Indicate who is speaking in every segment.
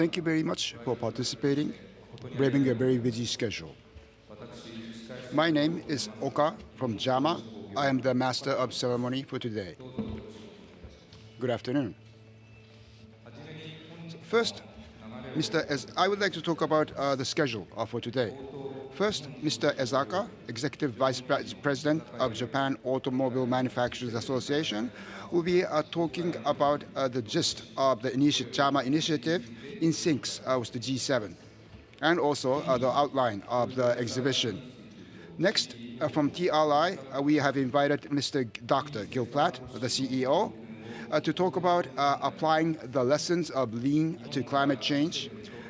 Speaker 1: thank you very much for participating, braving a very busy schedule. My name is Oka from JAMA. I am the Master of Ceremony for today. Good afternoon. First, I would like to talk about the schedule for today. First, Mr. Ezaka, Executive Vice President of Japan Automobile Manufacturers Association, will be talking about the gist of the JAMA initiative in sync with the G7, and also the outline of the exhibition. Next, from TRI, we have invited Mr. Dr. Gill Pratt, the CEO, to talk about applying the lessons of lean to climate change,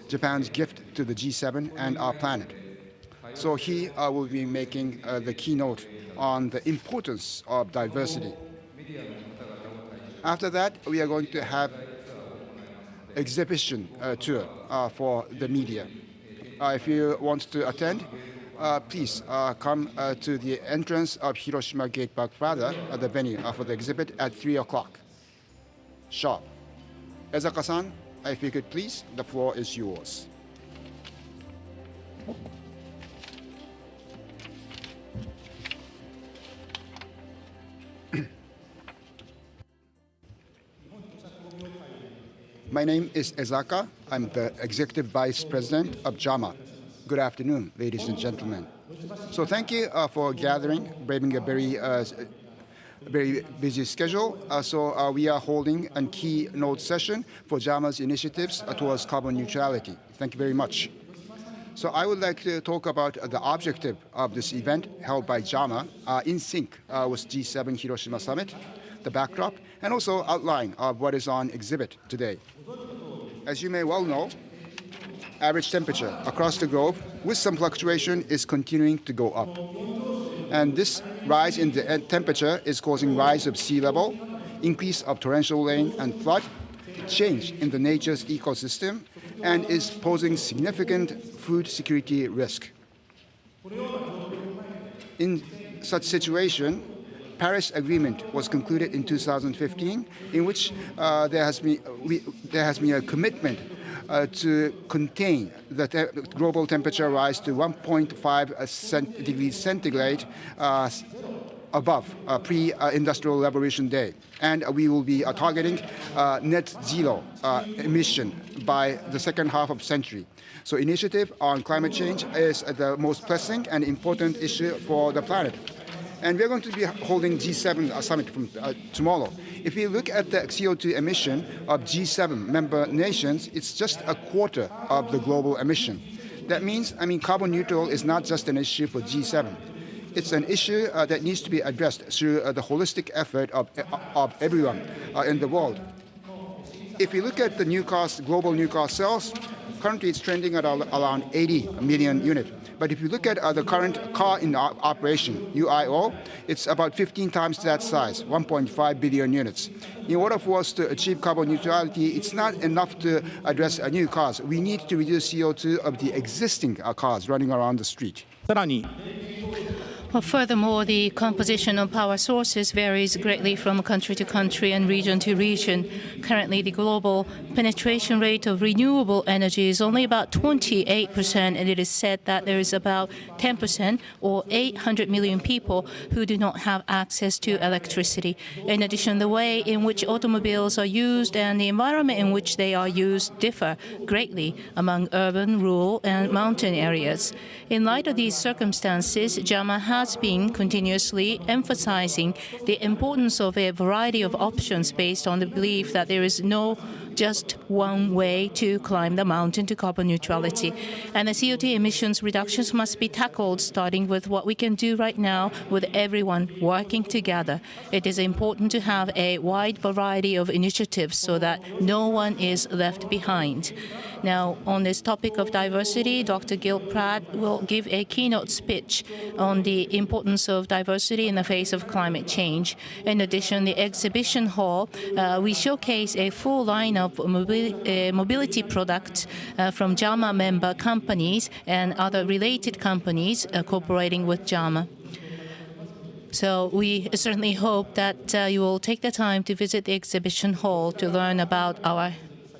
Speaker 1: Japan's gift to the G7 and our planet. So he will be making the keynote on the importance of diversity. After that, we are going to have exhibition tour for the media. If you want to attend, please come to the entrance of Hiroshima Gate Park Plaza, the venue for the exhibit at 3 o'clock. Sharp. Ezaka-san, if you could please, the floor is yours. My name is Ezaka. I'm the Executive Vice President of JAMA. Good afternoon, ladies and gentlemen. So thank you for gathering, braving a very busy schedule. We are holding a keynote session for JAMA's initiatives towards carbon neutrality. Thank you very much. So I would like to talk about the objective of this event held by JAMA in sync with G7 Hiroshima Summit, the backdrop, and also outline of what is on exhibit today. As you may well know, average temperature across the globe, with some fluctuation, is continuing to go up. And this rise in the temperature is causing rise of sea level, increase of torrential rain and flood, change in the nature's ecosystem, and is posing significant food security risk. In such situation, Paris Agreement was concluded in 2015, in which there has been a commitment to contain the global temperature rise to 1.5 degrees centigrade above pre-industrial revolution day. And we will be targeting net zero emission by the second half of the century. So initiative on climate change is the most pressing and important issue for the planet. And we're going to be holding G7 summit from tomorrow. If you look at the CO2 emission of G7 member nations, it's just a quarter of the global emission. That means, carbon neutral is not just an issue for G7. It's an issue that needs to be addressed through the holistic effort of everyone in the world. If you look at the global new car sales, currently it's trending at around 80 million units. But if you look at the current car in operation, UIO, it's about 15 times that size, 1.5 billion units. In order for us to achieve carbon neutrality, it's not enough to address new cars. We need to reduce CO2 of the existing cars running around the street.
Speaker 2: Furthermore, the composition of power sources varies greatly from country to country and region to region. Currently, the global penetration rate of renewable energy is only about 28%, and it is said that there is about 10% or 800 million people who do not have access to electricity. In addition, the way in which automobiles are used and the environment in which they are used differ greatly among urban, rural, and mountain areas. In light of these circumstances, JAMA has been continuously emphasizing the importance of a variety of options based on the belief that there is no just one way to climb the mountain to carbon neutrality. And the CO2 emissions reductions must be tackled starting with what we can do right now with everyone working together. It is important to have a wide variety of initiatives so that no one is left behind. Now, on this topic of diversity, Dr. Gill Pratt will give a keynote speech on the importance of diversity in the face of climate change. In addition, the exhibition hall, we showcase a full line of mobility products from JAMA member companies and other related companies cooperating with JAMA. So we certainly hope that you will take the time to visit the exhibition hall to learn about our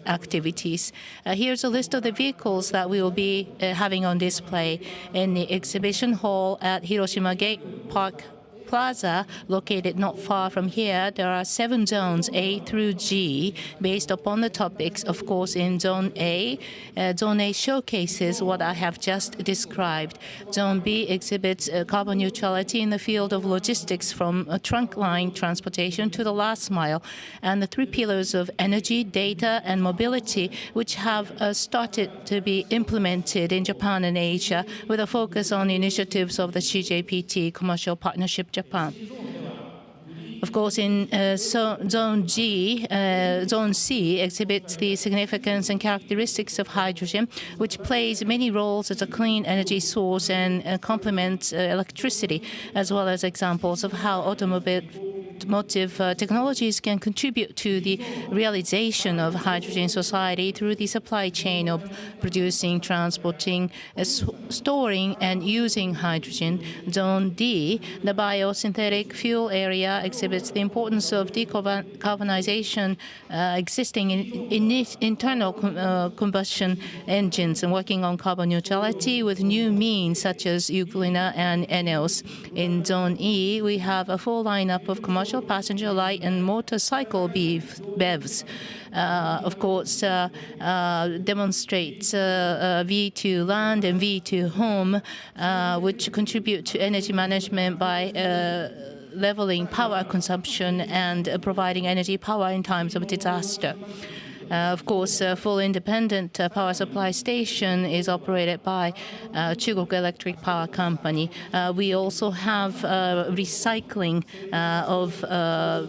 Speaker 2: activities. Here's a list of the vehicles that we will be having on display in the exhibition hall at Hiroshima Gate Park Plaza, located not far from here. There are 7 zones, A through G, based upon the topics. Of course, in Zone A showcases what I have just described. Zone B exhibits carbon neutrality in the field of logistics, from trunk line transportation to the last mile, and the 3 pillars of energy, data, and mobility, which have started to be implemented in Japan and Asia, with a focus on initiatives of the CJPT, Commercial Partnership Japan. Of course, in Zone C exhibits the significance and characteristics of hydrogen, which plays many roles as a clean energy source and complements electricity, as well as examples of how automotive technologies can contribute to the realization of hydrogen society through the supply chain of producing, transporting, storing, and using hydrogen. Zone D, the biosynthetic fuel area, exhibits the importance of decarbonization existing in internal combustion engines and working on carbon neutrality with new means such as Euglena and ENEOS. In Zone E, we have a full lineup of commercial passenger light and motorcycle BEVs. Of course, demonstrates V2 land and V2 home, which contribute to energy management by leveling power consumption and providing energy power in times of disaster. Of course, a full independent power supply station is operated by Chugoku Electric Power Company. We also have recycling of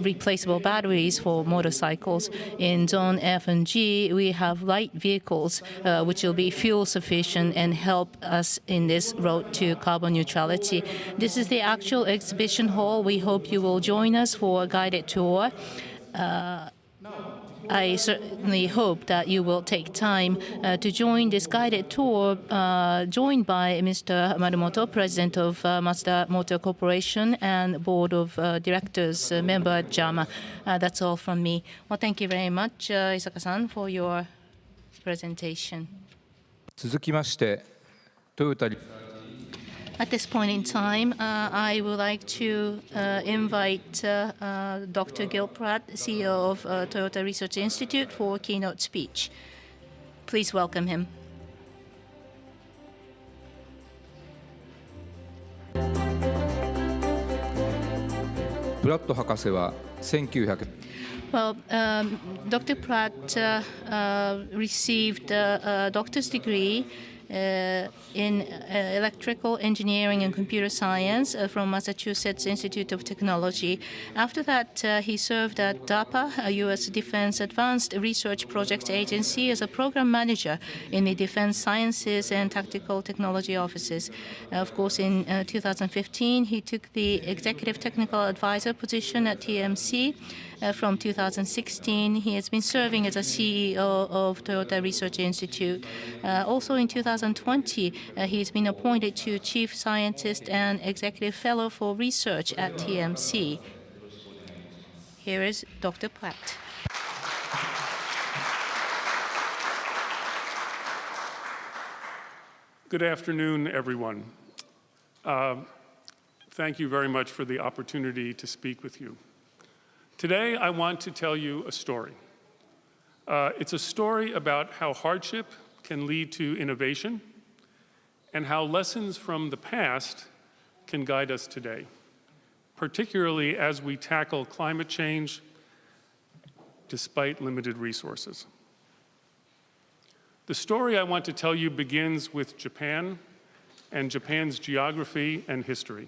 Speaker 2: replaceable batteries for motorcycles. In Zone F and G, we have light vehicles, which will be fuel sufficient and help us in this road to carbon neutrality. This is the actual exhibition hall. We hope you will join us for a guided tour. I certainly hope that you will take time to join this guided tour, joined by Mr. Moto, President of Mazda Motor Corporation and Board of Directors, member at JAMA. That's all from me. Well, thank you very much, Isaka-san, for your presentation.
Speaker 3: 続きまして、トヨタ
Speaker 2: At this point in time, I would like to invite Dr. Gill Pratt, CEO of Toyota Research Institute, for a keynote speech. Please welcome him.
Speaker 3: プラット博士は1900
Speaker 2: Well, Dr. Pratt received a doctor's degree in electrical engineering and computer science from Massachusetts Institute of Technology. After that, he served at DARPA, a U.S. Defense Advanced Research Projects Agency, as a program manager in the Defense Sciences and Tactical Technology offices. Of course, in 2015, he took the Executive Technical Advisor position at TMC. From 2016, he has been serving as a CEO of Toyota Research Institute. Also in 2020, he has been appointed to Chief Scientist and Executive Fellow for Research at TMC. Here is Dr. Pratt.
Speaker 4: Good afternoon, everyone. Thank you very much for the opportunity to speak with you. Today, I want to tell you a story. It's a story about how hardship can lead to innovation and how lessons from the past can guide us today, particularly as we tackle climate change despite limited resources. The story I want to tell you begins with Japan and Japan's geography and history.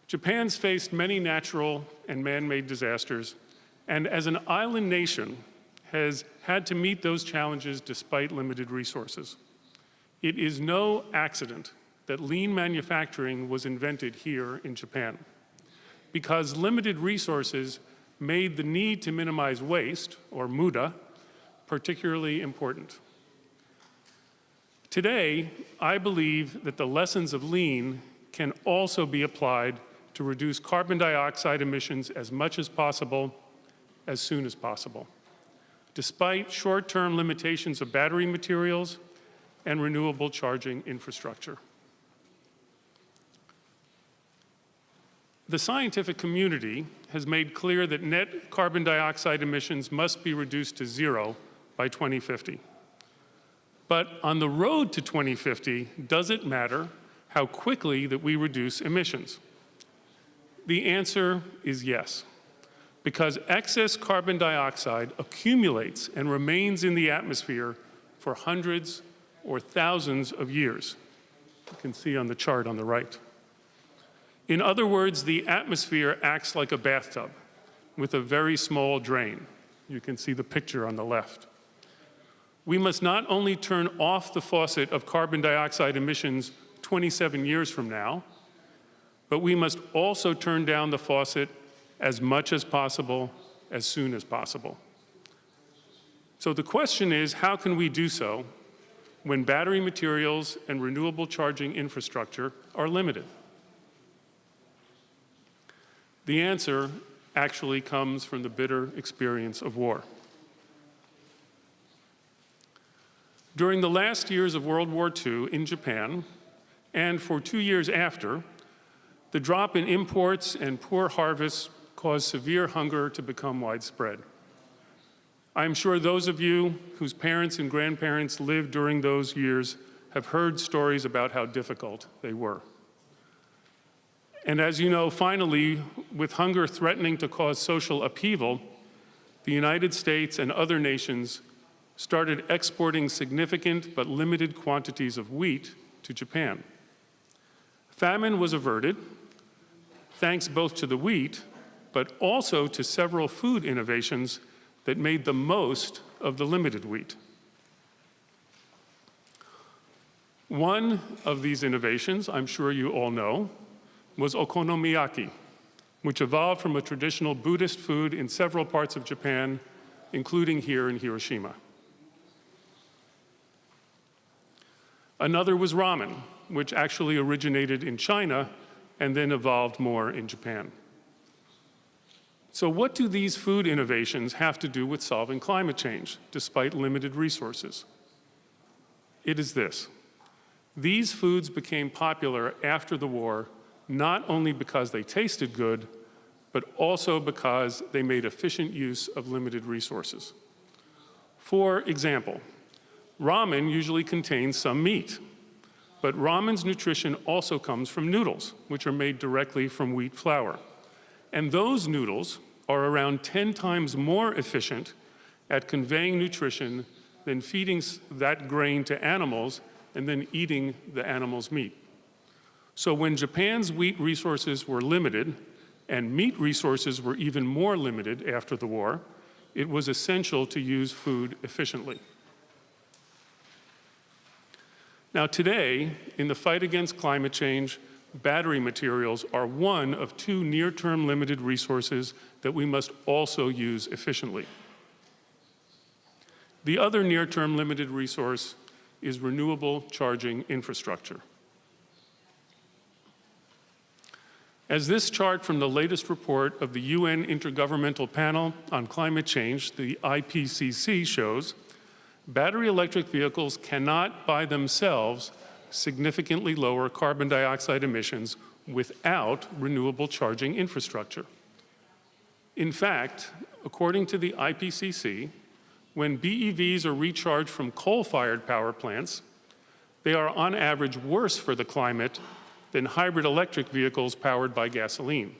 Speaker 4: Japan's faced many natural and man-made disasters, and as an island nation, has had to meet those challenges despite limited resources. It is no accident that lean manufacturing was invented here in Japan, because limited resources made the need to minimize waste, or muda, particularly important. Today, I believe that the lessons of lean can also be applied to reduce carbon dioxide emissions as much as possible, as soon as possible. despite short-term limitations of battery materials and renewable charging infrastructure. The scientific community has made clear that net carbon dioxide emissions must be reduced to zero by 2050. But on the road to 2050, does it matter how quickly that we reduce emissions? The answer is yes, because excess carbon dioxide accumulates and remains in the atmosphere for hundreds or thousands of years. You can see on the chart on the right. In other words, the atmosphere acts like a bathtub with a very small drain. You can see the picture on the left. We must not only turn off the faucet of carbon dioxide emissions 27 years from now, but we must also turn down the faucet as much as possible, as soon as possible. So the question is, how can we do so when battery materials and renewable charging infrastructure are limited? The answer actually comes from the bitter experience of war. During the last years of World War II in Japan, and for 2 years after, the drop in imports and poor harvests caused severe hunger to become widespread. I'm sure those of you whose parents and grandparents lived during those years have heard stories about how difficult they were. And as you know, finally, with hunger threatening to cause social upheaval, the United States and other nations started exporting significant but limited quantities of wheat to Japan. Famine was averted, thanks both to the wheat, but also to several food innovations that made the most of the limited wheat. One of these innovations, I'm sure you all know, was okonomiyaki, which evolved from a traditional Buddhist food in several parts of Japan, including here in Hiroshima. Another was ramen, which actually originated in China and then evolved more in Japan. So what do these food innovations have to do with solving climate change, despite limited resources? It is this. These foods became popular after the war, not only because they tasted good, but also because they made efficient use of limited resources. For example, ramen usually contains some meat, but ramen's nutrition also comes from noodles, which are made directly from wheat flour. And those noodles are around 10 times more efficient at conveying nutrition than feeding that grain to animals and then eating the animal's meat. So when Japan's wheat resources were limited and meat resources were even more limited after the war, it was essential to use food efficiently. Now today, in the fight against climate change, battery materials are one of two near-term limited resources that we must also use efficiently. The other near-term limited resource is renewable charging infrastructure. As this chart from the latest report of the UN Intergovernmental Panel on Climate Change, the IPCC, shows, battery electric vehicles cannot by themselves significantly lower carbon dioxide emissions without renewable charging infrastructure. In fact, according to the IPCC, when BEVs are recharged from coal-fired power plants, they are on average worse for the climate than hybrid electric vehicles powered by gasoline.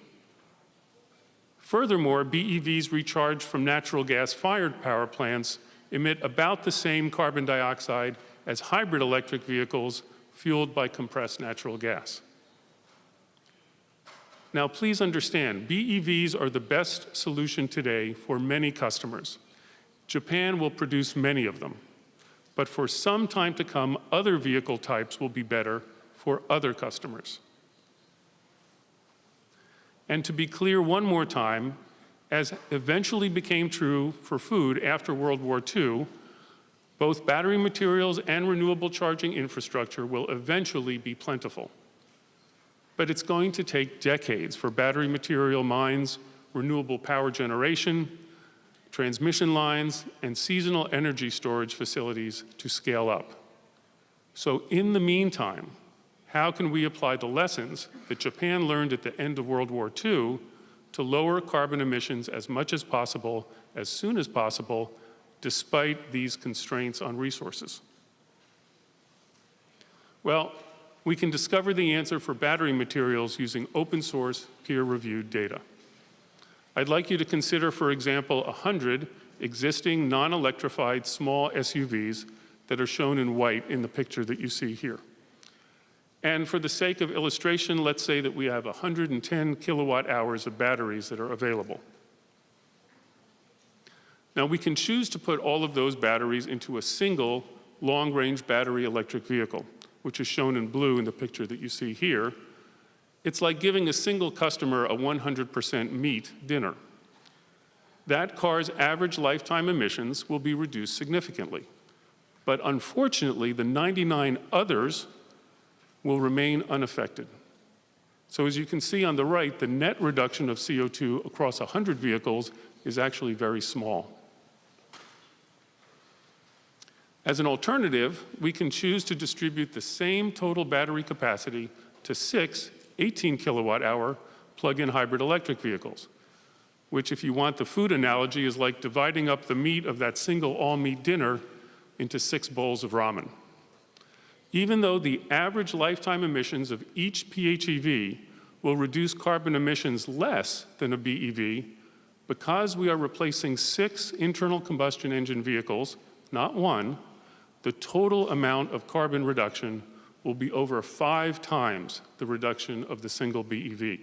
Speaker 4: Furthermore, BEVs recharged from natural gas-fired power plants emit about the same carbon dioxide as hybrid electric vehicles fueled by compressed natural gas. Now, please understand, BEVs are the best solution today for many customers. Japan will produce many of them, but for some time to come, other vehicle types will be better for other customers. And to be clear one more time, as eventually became true for food after World War II, both battery materials and renewable charging infrastructure will eventually be plentiful. But it's going to take decades for battery material mines, renewable power generation, transmission lines, and seasonal energy storage facilities to scale up. So in the meantime, how can we apply the lessons that Japan learned at the end of World War II to lower carbon emissions as much as possible, as soon as possible, despite these constraints on resources? Well, we can discover the answer for battery materials using open source, peer-reviewed data. I'd like you to consider, for example, 100 existing non-electrified small SUVs that are shown in white in the picture that you see here. And for the sake of illustration, let's say that we have 110 kilowatt hours of batteries that are available. Now, we can choose to put all of those batteries into a single long-range battery electric vehicle, which is shown in blue in the picture that you see here. It's like giving a single customer a 100% meat dinner. That car's average lifetime emissions will be reduced significantly. But unfortunately, the 99 others will remain unaffected. So as you can see on the right, the net reduction of CO2 across 100 vehicles is actually very small. As an alternative, we can choose to distribute the same total battery capacity to 6 18 kilowatt hour plug-in hybrid electric vehicles, which, if you want the food analogy, is like dividing up the meat of that single all-meat dinner into 6 bowls of ramen. Even though the average lifetime emissions of each PHEV will reduce carbon emissions less than a BEV, because we are replacing 6 internal combustion engine vehicles, not 1, the total amount of carbon reduction will be over 5 times the reduction of the single BEV.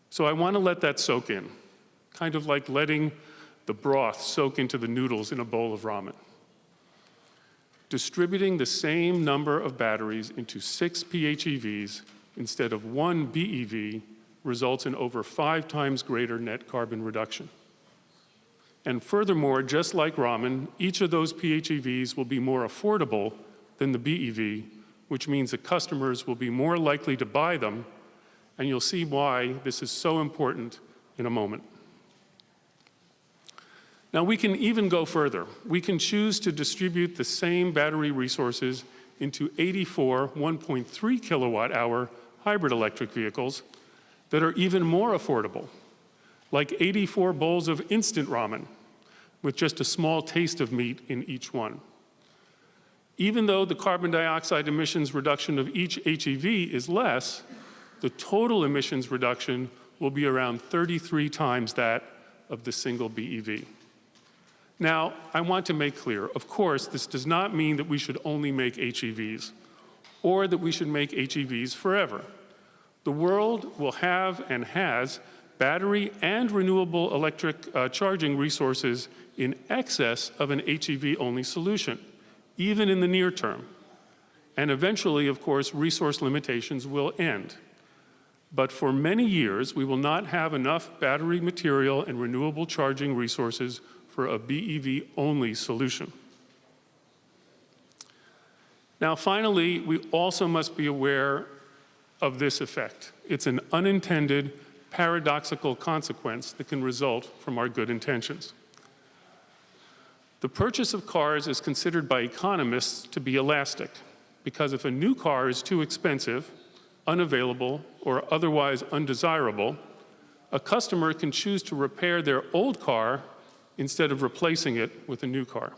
Speaker 4: So I want to let that soak in, kind of like letting the broth soak into the noodles in a bowl of ramen. Distributing the same number of batteries into 6 PHEVs instead of 1 BEV results in over 5 times greater net carbon reduction. And furthermore, just like ramen, each of those PHEVs will be more affordable than the BEV, which means that customers will be more likely to buy them, and you'll see why this is so important in a moment. Now, we can even go further. We can choose to distribute the same battery resources into 84 1.3 kilowatt hour hybrid electric vehicles that are even more affordable, like 84 bowls of instant ramen with just a small taste of meat in each one. Even though the carbon dioxide emissions reduction of each HEV is less, the total emissions reduction will be around 33 times that of the single BEV. Now, I want to make clear, of course, this does not mean that we should only make HEVs or that we should make HEVs forever. The world will have and has battery and renewable electric charging resources in excess of an HEV-only solution, even in the near term. And eventually, of course, resource limitations will end. But for many years, we will not have enough battery material and renewable charging resources for a BEV-only solution. Now, finally, we also must be aware of this effect. It's an unintended, paradoxical consequence that can result from our good intentions. The purchase of cars is considered by economists to be elastic, because if a new car is too expensive, unavailable, or otherwise undesirable, a customer can choose to repair their old car instead of replacing it with a new car.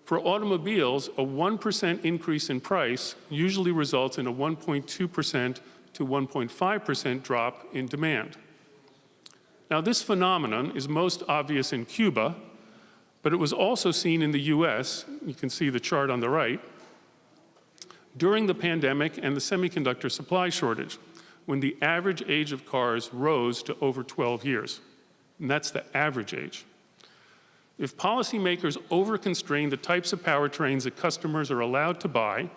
Speaker 4: For automobiles, a 1% increase in price usually results in a 1.2% to 1.5% drop in demand. Now, this phenomenon is most obvious in Cuba, but it was also seen in the US, you can see the chart on the right, during the pandemic and the semiconductor supply shortage, when the average age of cars rose to over 12 years. And that's the average age. If policymakers over-constrain the types of powertrains that customers are allowed to buy,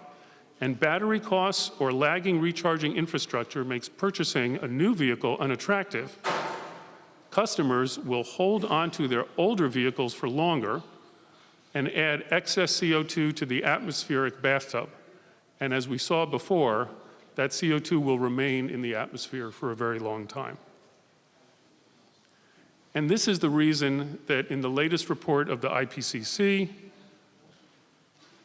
Speaker 4: and battery costs or lagging recharging infrastructure makes purchasing a new vehicle unattractive, customers will hold onto their older vehicles for longer and add excess CO2 to the atmospheric bathtub. And as we saw before, that CO2 will remain in the atmosphere for a very long time. And this is the reason that in the latest report of the IPCC,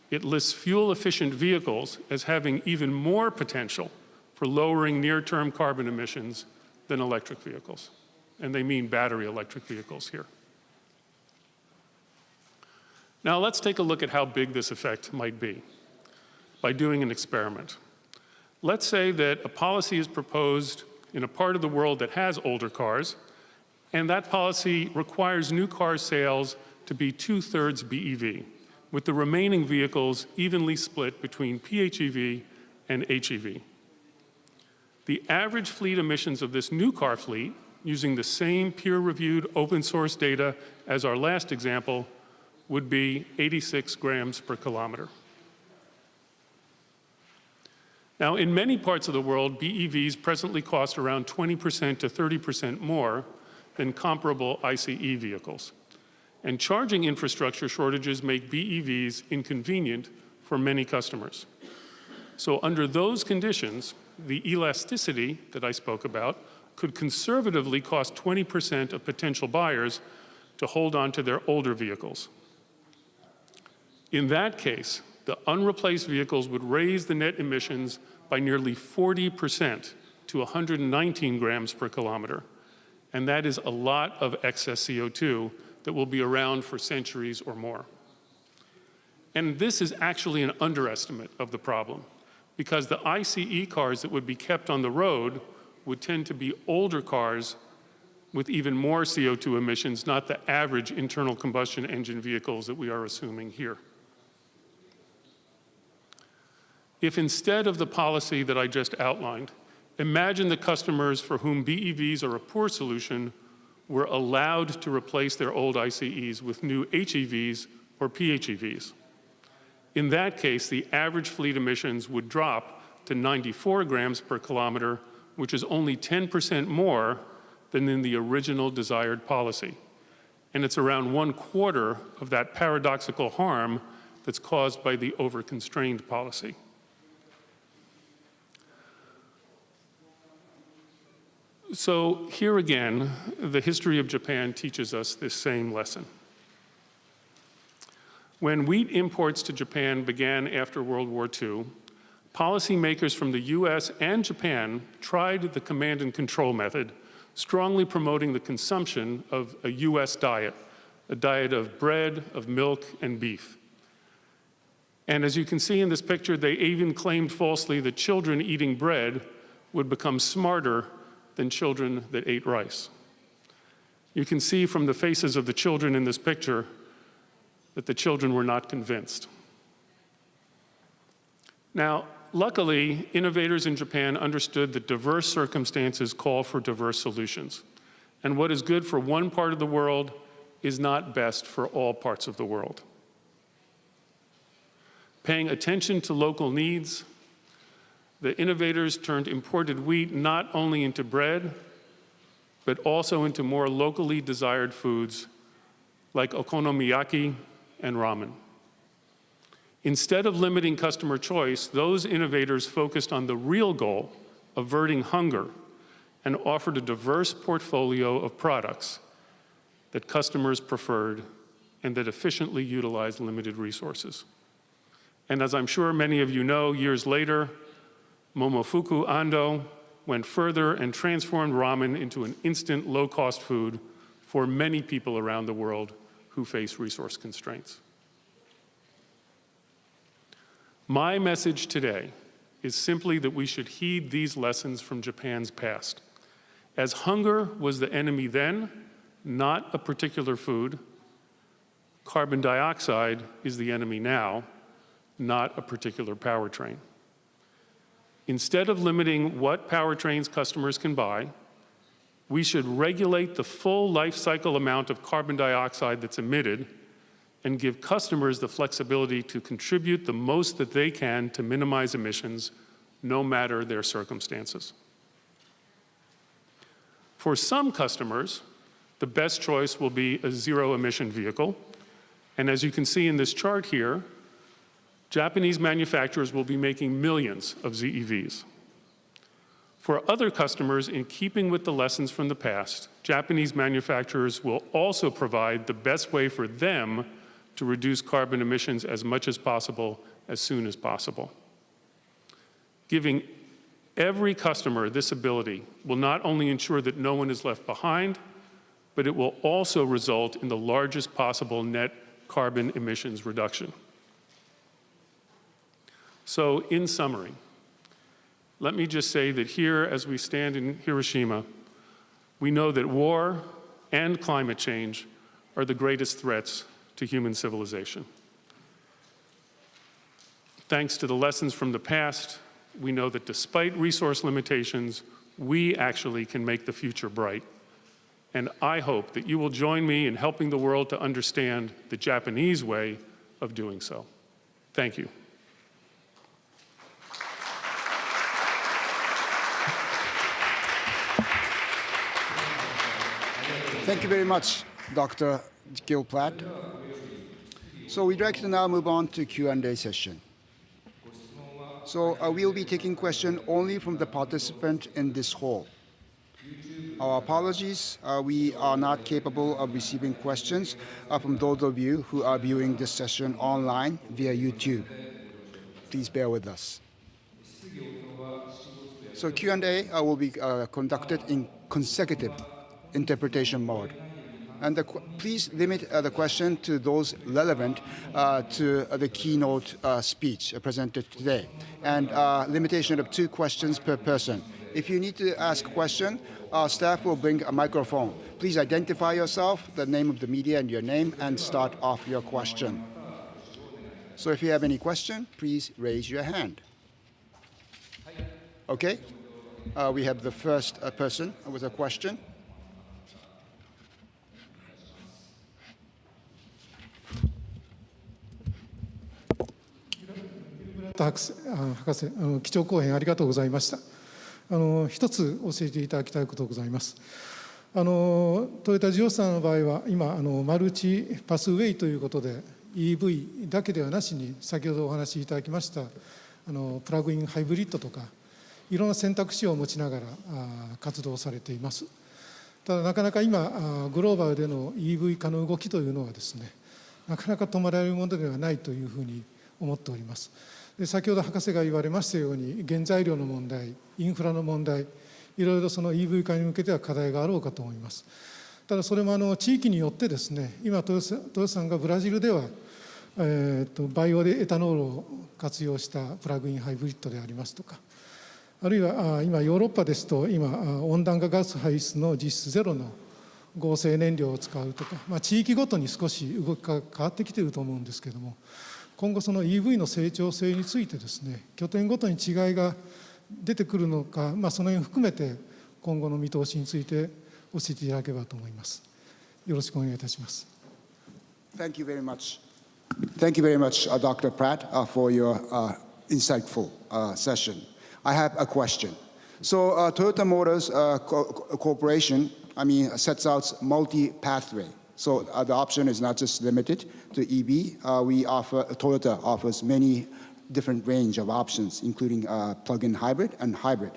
Speaker 4: it lists fuel-efficient vehicles as having even more potential for lowering near-term carbon emissions than electric vehicles. And they mean battery electric vehicles here. Now let's take a look at how big this effect might be by doing an experiment. Let's say that a policy is proposed in a part of the world that has older cars, and that policy requires new car sales to be 2/3 BEV, with the remaining vehicles evenly split between PHEV and HEV. The average fleet emissions of this new car fleet, using the same peer-reviewed open source data as our last example, would be 86 grams per kilometer. Now, in many parts of the world, BEVs presently cost around 20% to 30% more than comparable ICE vehicles. And charging infrastructure shortages make BEVs inconvenient for many customers. So under those conditions, the elasticity that I spoke about could conservatively cost 20% of potential buyers to hold on to their older vehicles. In that case, the unreplaced vehicles would raise the net emissions by nearly 40% to 119 grams per kilometer. And that is a lot of excess CO2 that will be around for centuries or more. And this is actually an underestimate of the problem, because the ICE cars that would be kept on the road would tend to be older cars with even more CO2 emissions, not the average internal combustion engine vehicles that we are assuming here. If instead of the policy that I just outlined, imagine the customers for whom BEVs are a poor solution were allowed to replace their old ICEs with new HEVs or PHEVs. In that case, the average fleet emissions would drop to 94 grams per kilometer, which is only 10% more than in the original desired policy. And it's around 1/4 of that paradoxical harm that's caused by the over-constrained policy. So here again, the history of Japan teaches us this same lesson. When wheat imports to Japan began after World War II, policymakers from the US and Japan tried the command and control method, strongly promoting the consumption of a US diet, a diet of bread, of milk, and beef. And as you can see in this picture, they even claimed falsely that children eating bread would become smarter than children that ate rice. You can see from the faces of the children in this picture that the children were not convinced. Now, luckily, innovators in Japan understood that diverse circumstances call for diverse solutions. And what is good for one part of the world is not best for all parts of the world. Paying attention to local needs, the innovators turned imported wheat not only into bread, but also into more locally desired foods like okonomiyaki and ramen. Instead of limiting customer choice, those innovators focused on the real goal, averting hunger, and offered a diverse portfolio of products that customers preferred and that efficiently utilized limited resources. And as I'm sure many of you know, years later, Momofuku Ando went further and transformed ramen into an instant, low-cost food for many people around the world who face resource constraints. My message today is simply that we should heed these lessons from Japan's past. As hunger was the enemy then, not a particular food, carbon dioxide is the enemy now, not a particular powertrain. Instead of limiting what powertrains customers can buy, we should regulate the full life cycle amount of carbon dioxide that's emitted and give customers the flexibility to contribute the most that they can to minimize emissions, no matter their circumstances. For some customers, the best choice will be a zero-emission vehicle. And as you can see in this chart here, Japanese manufacturers will be making millions of ZEVs. For other customers, in keeping with the lessons from the past, Japanese manufacturers will also provide the best way for them to reduce carbon emissions as much as possible, as soon as possible. Giving every customer this ability will not only ensure that no one is left behind, but it will also result in the largest possible net carbon emissions reduction. So, in summary, let me just say that here, as we stand in Hiroshima, we know that war and climate change are the greatest threats to human civilization. Thanks to the lessons from the past, we know that despite resource limitations, we actually can make the future bright. And I hope that you will join me in helping the world to understand the Japanese way of doing so. Thank you.
Speaker 1: Thank you very much, Dr. Gill Pratt. So we'd like to now move on to Q&A session. So we'll be taking questions only from the participant in this hall. Our apologies, we are not capable of receiving questions from those of you who are viewing this session online via YouTube. Please bear with us. So Q&A will be conducted in consecutive interpretation mode. And please limit the question to those relevant to the keynote speech presented today, and limitation of 2 questions per person. If you need to ask a question, our staff will bring a microphone. Please identify yourself, the name of the media and your name, and start off your question. So if you have any question, please raise your hand. Okay, we have the first person with a question.
Speaker 5: 博士、基調講演ありがとうございました。一つ教えていただきたいことがございます。トヨタ自動車の場合は今マルチパスウェイということで EV だけではなしに先ほどお話しいただきましたプラグインハイブリッドとかいろんな選択肢を持ちながら活動されています。ただなかなか今グローバルでの EV 化の動きというのはですね、なかなか止まられるものではないというふうに思っております。で先ほど博士が言われましたように原材料の問題、インフラの問題、いろいろその EV 化に向けては課題があろうかと思います。ただそれも地域によってですね、今トヨタさんがブラジルでは、バイオエタノールを活用したプラグインハイブリッドでありますとか、あるいは今ヨーロッパですと今温暖化ガス排出の実質ゼロの合成燃料を使うとか、地域ごとに少し動きが変わってきていると思うんですけれども、今後その EV の成長性についてですね、拠点ごとに違いが出てくるのか、その辺を含めて今後の見通しについて教えていただければと思います。よろしくお願いいたします。
Speaker 1: Thank you very much. Thank you very much, Dr. Pratt, for your insightful session. I have a question. So Toyota Motors Corporation, sets out multi-pathway. So the option is not just limited to EV. Toyota offers many different range of options, including plug-in hybrid and hybrid.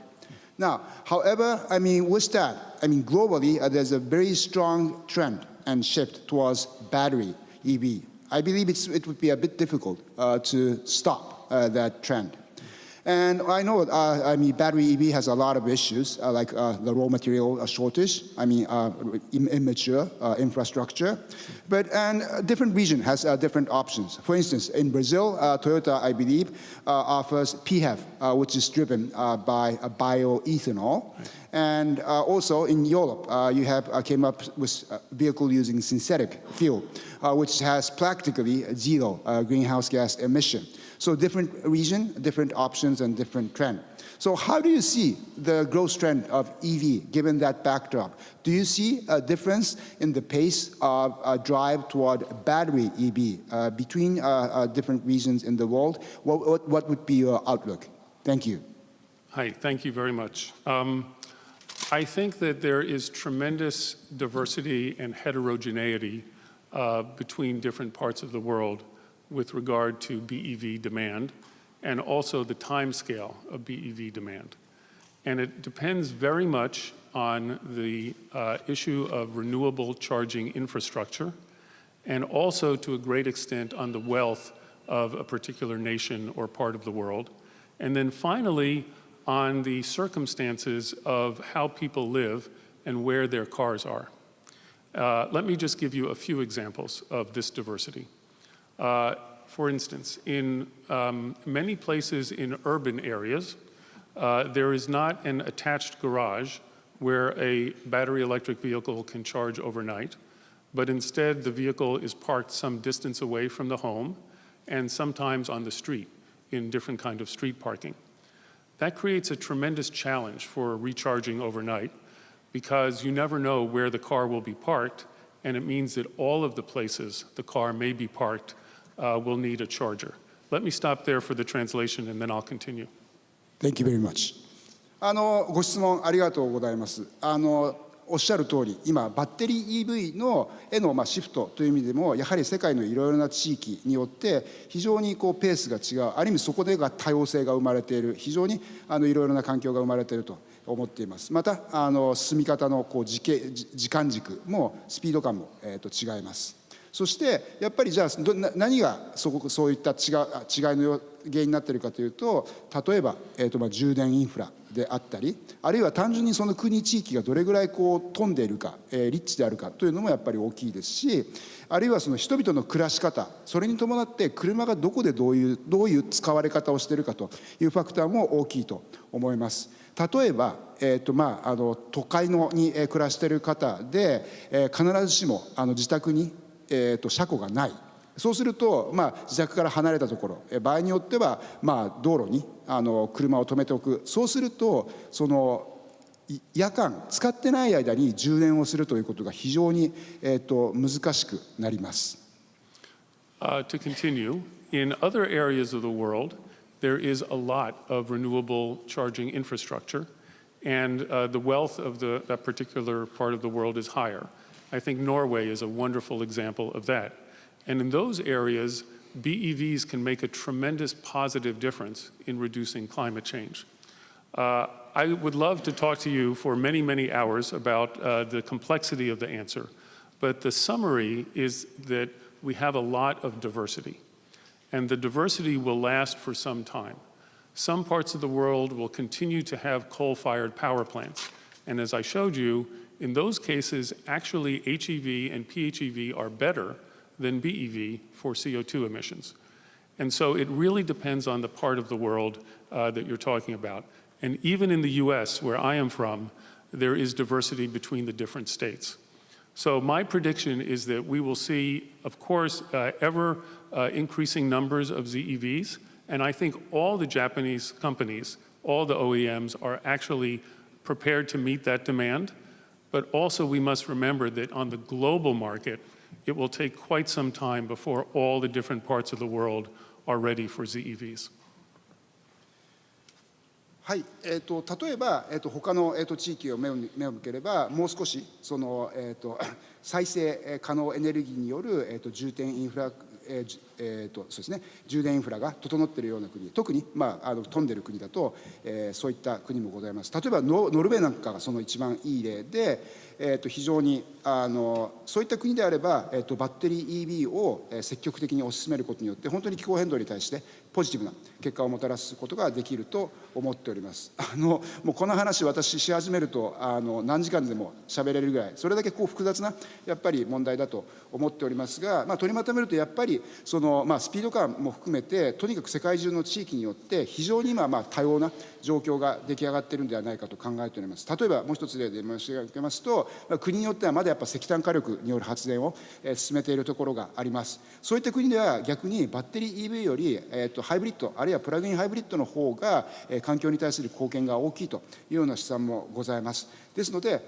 Speaker 1: Now, however, with that, globally, there's a very strong trend and shift towards battery EV. I believe it would be a bit difficult to stop that trend. And I know, battery EV has a lot of issues, like the raw material shortage, immature infrastructure, and different region has different options. For instance, in Brazil, Toyota, I believe, offers PHEV, which is driven by bioethanol. And also in Europe, you came up with a vehicle using synthetic fuel, which has practically zero greenhouse gas emission. So different region, different options, and different trend. So how do you see the growth trend of EV given that backdrop? Do you see a difference in the pace of drive toward battery EV between different regions in the world? What would be your outlook? Thank you.
Speaker 4: Hi, thank you very much. I think that there is tremendous diversity and heterogeneity between different parts of the world with regard to BEV demand and also the time scale of BEV demand. And it depends very much on the issue of renewable charging infrastructure, and also to a great extent on the wealth of a particular nation or part of the world. And then finally, on the circumstances of how people live and where their cars are. Let me just give you a few examples of this diversity. For instance, in many places in urban areas, there is not an attached garage where a battery electric vehicle can charge overnight, but instead the vehicle is parked some distance away from the home and sometimes on the street in different kind of street parking. That creates a tremendous challenge for recharging overnight because you never know where the car will be parked, and it means that all of the places the car may be parked will need a charger. Let me stop there for the translation and then I'll continue.
Speaker 1: Thank you very much. ご質問ありがとうございます。おっしゃる通り、今バッテリー EV へのシフトという意味でも、やはり世界のいろいろな地域によって非常にペースが違う、ある意味そこでが多様性が生まれている、非常にいろいろな環境が生まれていると思っています。また進み方の時間軸もスピード感も違います。そしてやっぱりじゃあ何がそういった違いの原因になっているかというと、例えば充電インフラであったり、あるいは単純にその国地域がどれぐらい富んでいるか、リッチであるかというのもやっぱり大きいですし、あるいはその人々の暮らし方、それに伴って車がどこでどういう使われ方をしているかというファクターも大きいと思います。例えば、都会に暮らしている方で、必ずしも自宅に車庫がない。そうすると、自宅から離れたところ、場合によっては、道路に車を止めておく。そうするとその夜間使ってない間に充電をするということが非常に難しくなります。
Speaker 4: To continue, in other areas of the world, there is a lot of renewable charging infrastructure, and the wealth of that particular part of the world is higher. I think Norway is a wonderful example of that. And in those areas, BEVs can make a tremendous positive difference in reducing climate change. I would love to talk to you for many, many hours about the complexity of the answer, but the summary is that we have a lot of diversity, and the diversity will last for some time. Some parts of the world will continue to have coal-fired power plants, and as I showed you, in those cases, actually HEV and PHEV are better than BEV for CO2 emissions. And so it really depends on the part of the world that you're talking about. And even in the US, where I am from, there is diversity between the different states. So my prediction is that we will see, of course, ever increasing numbers of ZEVs. And I think all the Japanese companies, all the OEMs are actually prepared to meet that demand. But also we must remember that on the global market, it will take quite some time before all the different parts of the world are ready for ZEVs.
Speaker 1: はい、例えば、他の、地域を目を向ければ、もう少しその、再生可能エネルギーによる、充電インフラ、そうですね、充電インフラが整っているような国、特に、富んでいる国だと、そういった国もございます。例えばノルウェーなんかがその一番いい例で、非常にそういった国であれば、バッテリー EV を積極的に推し進めることによって本当に気候変動に対してポジティブな結果をもたらすことができると思っております。もうこの話私し始めると何時間でも喋れるぐらい、それだけ複雑なやっぱり問題だと思っておりますが、取りまとめるとやっぱりその、スピード感も含めてとにかく世界中の地域によって非常に今多様な状況が出来上がっているんではないかと考えております。例えばもう一つ例で申し上げますと、国によってはまだやっぱ石炭火力による発電を進めているところがあります。そういった国では逆にバッテリー EV よりハイブリッドあるいはプラグインハイブリッドの方が環境に対する貢献が大きいというような試算もございます。ですので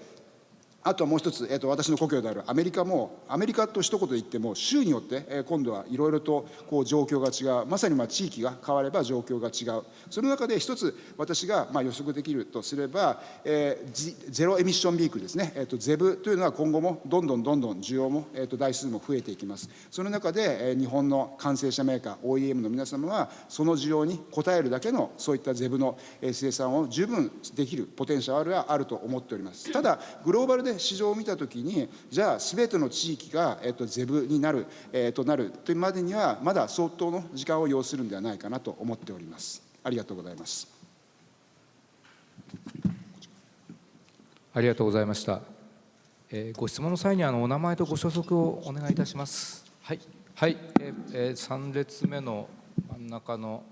Speaker 1: あとはもう一つ、私の故郷であるアメリカも、アメリカと一言で言っても、州によって、今度はいろいろとこう状況が違う、まさに地域が変われば状況が違う、その中で一つ、私が予測できるとすれば、ゼロエミッションビークルですね、ゼブというのは今後もどんどん需要も、台数も増えていきます。その中で、日本の完成車メーカー、OEM の皆様は、その需要に応えるだけの、そういったゼブの生産を十分できるポテンシャルはあると思っております。ただ、グローバルで市場を見たときに、じゃあ、すべての地域が、ゼブになる、というまでには、まだ相当の時間を要するんではないかなと思っております。ありがとうございます。
Speaker 3: ありがとうございました。ご質問の際にお名前とご所属をお願いいたします。はい、はい、3列目の真ん中の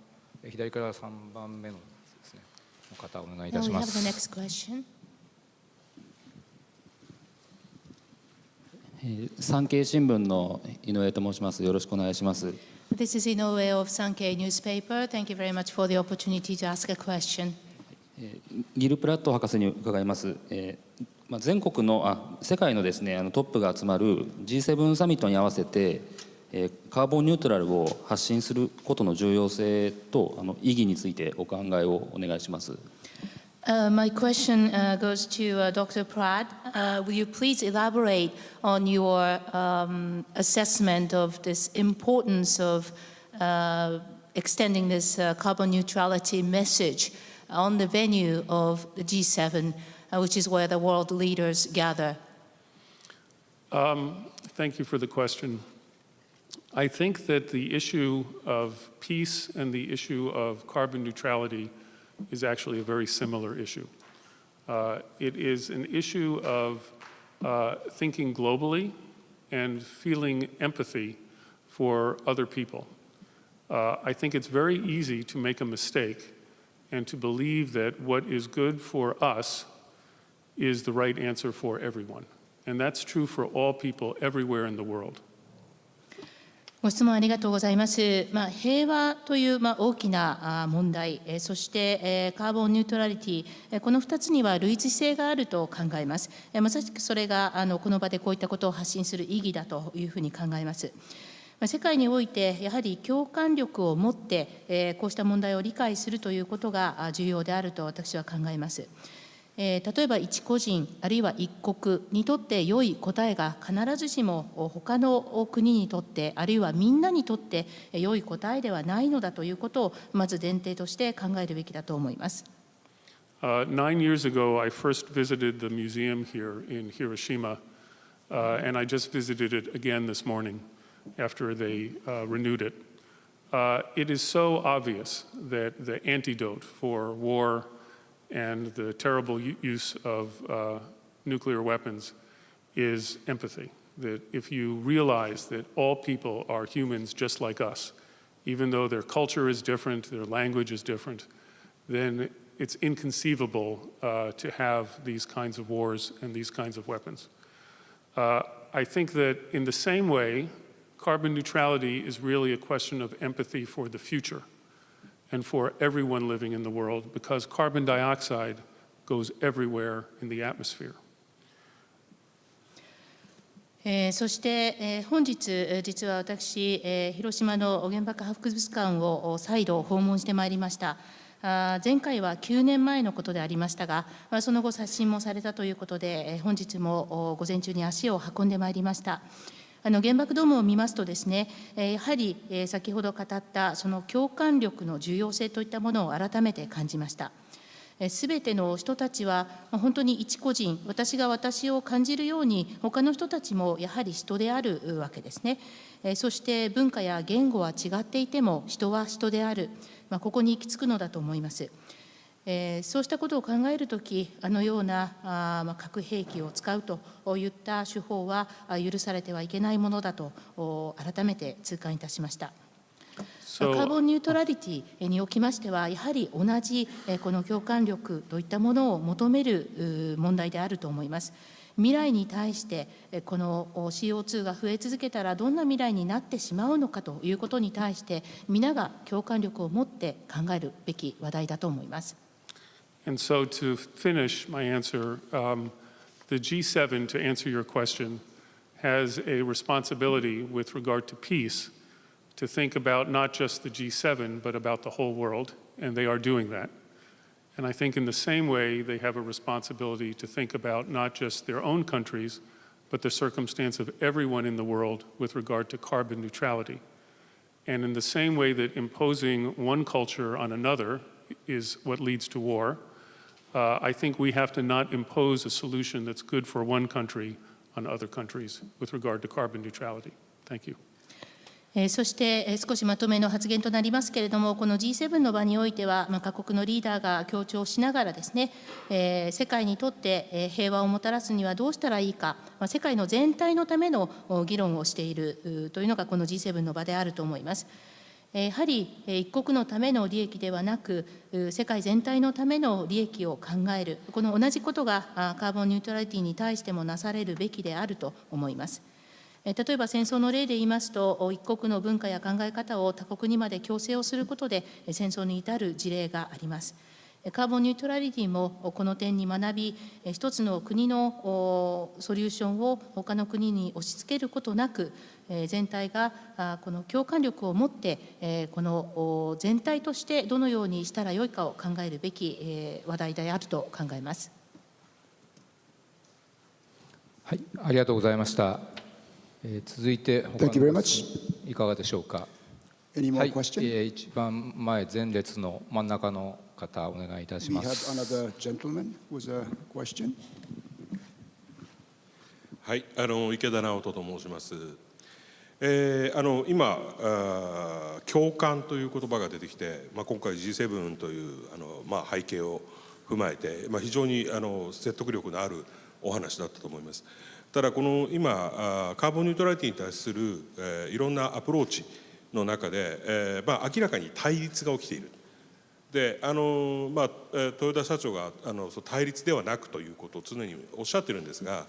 Speaker 3: 左から3番目のですね、の方お願いいたします。
Speaker 6: 産経新聞の井上と申します。よろしくお願いします。
Speaker 2: This is Inoue of Sankei newspaper. Thank you very much for the opportunity to ask a question.
Speaker 6: ギル・プラット博士に伺います。全国の世界のですね、トップが集まる G7 サミットに合わせてカーボンニュートラルを発信することの重要性と意義についてお考えをお願いします。
Speaker 2: My question goes to Dr. Pratt. Will you please elaborate on your assessment of this importance of extending this carbon neutrality message on the venue of the G7, which is where the world leaders gather?
Speaker 4: Thank you for the question. I think that the issue of peace and the issue of carbon neutrality is actually a very similar issue. It is an issue of thinking globally and feeling empathy for other people. I think it's very easy to make a mistake and to believe that what is good for us is the right answer for everyone. And that's true for all people everywhere in the world.
Speaker 2: ご質問ありがとうございます。平和という大きな問題、そしてカーボンニュートラリティ、この2つには類似性があると考えます。まさしくそれがこの場でこういったことを発信する意義だというふうに考えます。世界においてやはり共感力を持ってこうした問題を理解するということが重要であると私は考えます。例えば一個人あるいは一国にとって良い答えが必ずしも他の国にとってあるいはみんなにとって良い答えではないのだということをまず前提として考えるべきだと思います。
Speaker 4: 9 years ago, I first visited the museum here in Hiroshima, and I just visited it again this morning after they renewed it. It is so obvious that the antidote for war and the terrible use of nuclear weapons is empathy. That if you realize that all people are humans just like us, even though their culture is different, their language is different, then it's inconceivable to have these kinds of wars and these kinds of weapons. I think that in the same way, carbon neutrality is really a question of empathy for the future and for everyone living in the world, because carbon dioxide goes everywhere in the atmosphere.
Speaker 2: そして本日実は私広島の原爆博物館を再度訪問してまいりました。前回は9年前のことでありましたが、その後刷新もされたということで本日も午前中に足を運んでまいりました。原爆ドームを見ますとですね、やはり先ほど語ったその共感力の重要性といったものを改めて感じました。すべての人たちは本当に一個人、私が私を感じるように他の人たちもやはり人であるわけですね。そして文化や言語は違っていても人は人である、ここに行き着くのだと思います。そうしたことを考えるとき、ような核兵器を使うといった手法は許されてはいけないものだと改めて痛感いたしました。カーボンニュートラリティにおきましては、やはり同じこの共感力といったものを求める問題であると思います。未来に対してこの CO2 が増え続けたらどんな未来になってしまうのかということに対して皆が共感力を持って考えるべき話題だと思います。
Speaker 4: And so to finish my answer, the the G7, to answer your question, has a responsibility with regard to peace to think about not just the G7, but about the whole world, and they are doing that. And I think in the same way, they have a responsibility to think about not just their own countries, but the circumstance of everyone in the world with regard to carbon neutrality. And in the same way that imposing one culture on another is what leads to war, I think we have to not impose a solution that's good for one country on other countries with regard to carbon neutrality. Thank you.
Speaker 2: そして少しまとめの発言となりますけれども、この G7 の場においては、各国のリーダーが強調しながらですね、世界にとって平和をもたらすにはどうしたらいいか、世界の全体のための議論をしているというのがこの G7 の場であると思います。やはり一国のための利益ではなく、世界全体のための利益を考える、この同じことがカーボンニュートラリティに対してもなされるべきであると思います。例えば戦争の例で言いますと、一国の文化や考え方を他国にまで強制をすることで戦争に至る事例があります。カーボンニュートラリティもこの点に学び、一つの国のソリューションを他の国に押し付けることなく、全体がこの共感力を持って、この全体としてどのようにしたらよいかを考えるべき話題であると考えます。
Speaker 3: はい、ありがとうございました。続いて他のご質問いかがでしょうか。
Speaker 1: Any more
Speaker 3: はい、
Speaker 1: question?
Speaker 3: 一番前前列の真ん中の方お願いいたし
Speaker 1: We
Speaker 3: ま
Speaker 1: have
Speaker 3: す。
Speaker 1: another gentleman with a question.
Speaker 7: はい、池田直人と申します。今共感という言葉が出てきて、今回 G7 という背景を踏まえて、非常に説得力のあるお話だったと思います。ただこの今カーボンニュートラリティに対するいろんなアプローチの中で、明らかに対立が起きている。で豊田社長が対立ではなくということを常におっしゃってるんですが、